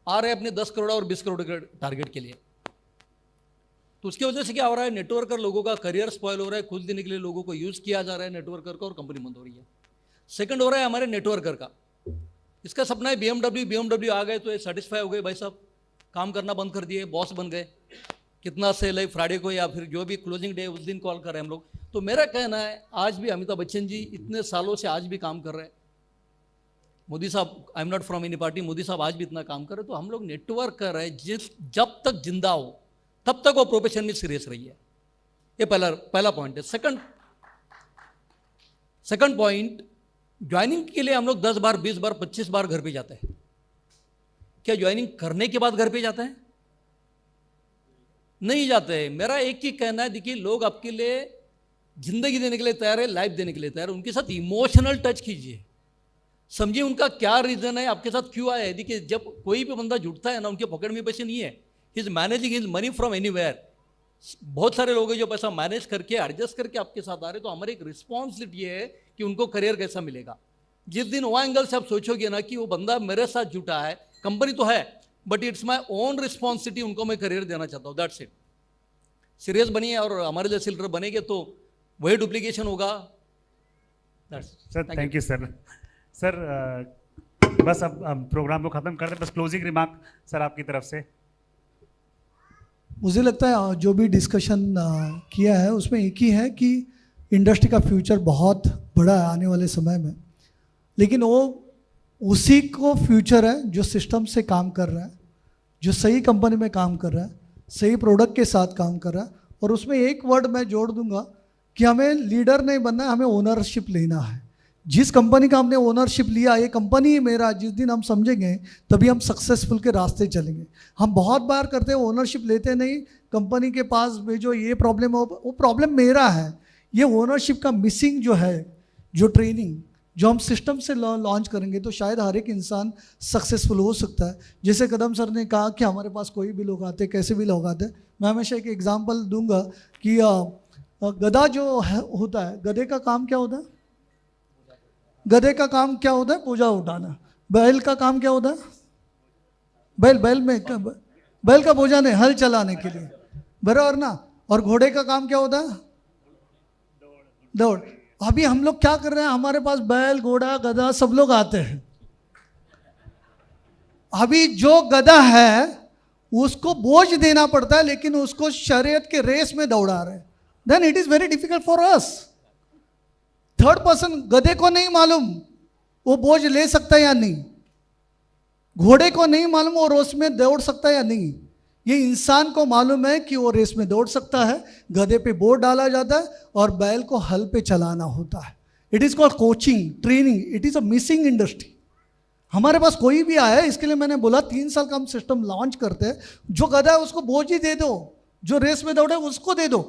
रहे हैं अपने 10 करोड़ और 20 करोड़ के टारगेट के लिए, तो उसकी वजह से क्या हो रहा है, नेटवर्कर लोगों का करियर स्पॉयल हो रहा है, खुश देने के लिए लोगों को यूज़ किया जा रहा है नेटवर्कर का, और कंपनी बंद हो रही है। सेकंड हो रहा है हमारे नेटवर्कर का, इसका सपना है BMW आ गए तो ये सेटिस्फाई हो गए, भाई साहब काम करना बंद कर दिए, बॉस बन गए, कितना सेल है फ्राइडे को या फिर जो भी क्लोजिंग डे उस दिन कॉल कर रहे हैं हम लोग। तो मेरा कहना है, आज भी अमिताभ बच्चन जी इतने सालों से आज भी काम कर रहे हैं, मोदी साहब, I am not from any party, Modi साहब आज भी इतना काम कर रहे हैं, तो हम लोग नेटवर्क कर रहे हैं। जब तक जिंदा हो तब तक वो प्रोफेशन में सीरियस रही है, ये पहला पॉइंट है। सेकंड पॉइंट, ज्वाइनिंग के लिए हम लोग 10 बार 20 बार 25 बार घर पे जाते हैं, क्या ज्वाइनिंग करने के बाद घर पे जाते हैं? नहीं जाते हैं। मेरा एक ही कहना है, देखिए लोग आपके लिए जिंदगी देने के लिए तैयार है, लाइफ देने के लिए तैयार है, उनके साथ इमोशनल टच कीजिए, समझिए उनका क्या रीजन है, आपके साथ क्यों आया है। देखिए जब कोई भी बंदा जुटता है ना, उनके पॉकेट में पैसे नहीं है, he is managing his money from anywhere. बहुत सारे लोग हैं जो पैसा मैनेज करके एडजस्ट करके आपके साथ आ रहे, तो हमारी एक रिस्पॉन्सिबिलिटी है कि उनको करियर कैसा मिलेगा। जिस दिन वो एंगल से आप सोचोगे ना कि वो बंदा मेरे साथ जुटा है, कंपनी तो है but it's my own responsibility, उनको मैं करियर देना चाहता हूँ, दैट्स इट। सीरियस बनिए और हमारे जैसे लीडर बनेंगे तो वही डुप्लीकेशन होगा। Sir thank you sir. Sir बस अब हम प्रोग्राम को ख़त्म कर दें, बस क्लोजिंग रिमार्क सर आपकी तरफ से। मुझे लगता है जो भी डिस्कशन किया है उसमें एक ही है कि इंडस्ट्री का फ्यूचर बहुत बड़ा है आने वाले समय में, लेकिन वो उसी को फ्यूचर है जो सिस्टम से काम कर रहा है, जो सही कंपनी में काम कर रहा है, सही प्रोडक्ट के साथ काम कर रहा है। और उसमें एक वर्ड मैं जोड़ दूंगा कि हमें लीडर नहीं बनना है, हमें ओनरशिप लेना है। जिस कंपनी का हमने ओनरशिप लिया, ये कंपनी ही मेरा, जिस दिन हम समझेंगे तभी हम सक्सेसफुल के रास्ते चलेंगे। हम बहुत बार करते हैं ओनरशिप लेते नहीं, कंपनी के पास भेजो, ये प्रॉब्लम हो, वो प्रॉब्लम मेरा है। ये ओनरशिप का मिसिंग जो है, जो ट्रेनिंग जो हम सिस्टम से लॉन्च करेंगे तो शायद हर एक इंसान सक्सेसफुल हो सकता है। जैसे कदम सर ने कहा कि हमारे पास कोई भी लोग आते, कैसे भी लोग आते, मैं हमेशा एक एग्जांपल दूंगा कि गधा जो होता है, गधे का काम क्या होता है? गधे का काम क्या होता है? पूजा उठाना। बैल का काम क्या होता है? बैल का बोझा नहीं, हल चलाने के लिए, बराबर ना। और घोड़े का काम क्या होता है? दौड़। अभी हम लोग क्या कर रहे हैं, हमारे पास बैल, घोड़ा, गधा सब लोग आते हैं। अभी जो गधा है उसको बोझ देना पड़ता है, लेकिन उसको शरीयत के रेस में दौड़ा रहे हैं, then it is very difficult for us. Third person, गधे को नहीं मालूम वो बोझ ले सकता है या नहीं, घोड़े को नहीं मालूम वो रेस में दौड़ सकता है या नहीं। ये इंसान को मालूम है कि वो रेस में दौड़ सकता है, गधे पे बोझ डाला जाता है और बैल को हल पे चलाना होता है। It is called coaching, training. It is a missing industry. हमारे पास कोई भी आया है, इसके लिए मैंने बोला 3 साल का हम सिस्टम लॉन्च करते हैं। जो गधा है उसको बोझ ही दे दो, जो रेस में दौड़े उसको दे दो।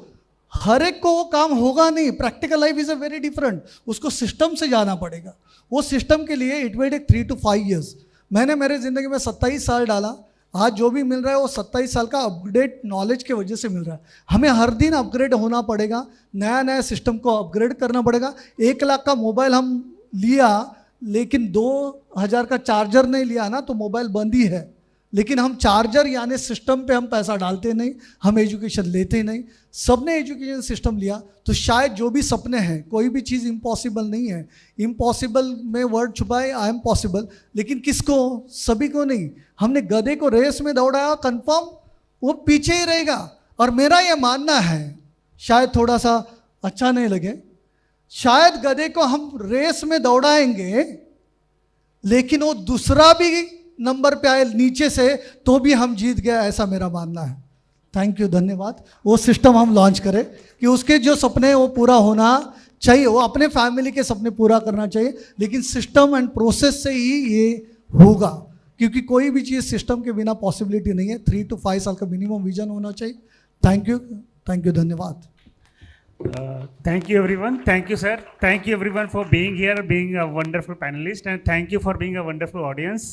हर एक को वो काम होगा नहीं। Practical life is a very different. उसको सिस्टम से जाना पड़ेगा। वो सिस्टम के लिए it will take 3 to 5 years। मैंने मेरे ज़िंदगी में 27 साल डाला। आज जो भी मिल रहा है वो 27 साल का अपग्रेड नॉलेज की वजह से मिल रहा है। हमें हर दिन अपग्रेड होना पड़ेगा, नया नया सिस्टम को अपग्रेड करना पड़ेगा। 1 लाख का मोबाइल हम लिया, लेकिन 2000 का चार्जर नहीं लिया ना तो मोबाइल बंद ही है। लेकिन हम चार्जर यानी सिस्टम पे हम पैसा डालते नहीं, हम एजुकेशन लेते नहीं। सबने एजुकेशन सिस्टम लिया तो शायद जो भी सपने हैं, कोई भी चीज़ इम्पॉसिबल नहीं है। इम्पॉसिबल में वर्ड छुपाए, आई एम पॉसिबल, लेकिन किसको? सभी को नहीं। हमने गधे को रेस में दौड़ाया, कंफर्म वो पीछे ही रहेगा। और मेरा ये मानना है, शायद थोड़ा सा अच्छा नहीं लगे, शायद गधे को हम रेस में दौड़ाएंगे लेकिन वो दूसरा भी नंबर पे आए नीचे से तो भी हम जीत गए, ऐसा मेरा मानना है। थैंक यू, धन्यवाद। वो सिस्टम हम लॉन्च करें कि उसके जो सपने हैं वो पूरा होना चाहिए, वो अपने फैमिली के सपने पूरा करना चाहिए, लेकिन सिस्टम एंड प्रोसेस से ही ये होगा, क्योंकि कोई भी चीज़ सिस्टम के बिना पॉसिबिलिटी नहीं है। 3 to 5 साल का मिनिमम विजन होना चाहिए। थैंक यू, धन्यवाद। Thank you everyone. Thank you sir. Thank you everyone for being here, being a wonderful panelist, and thank you for being a wonderful audience.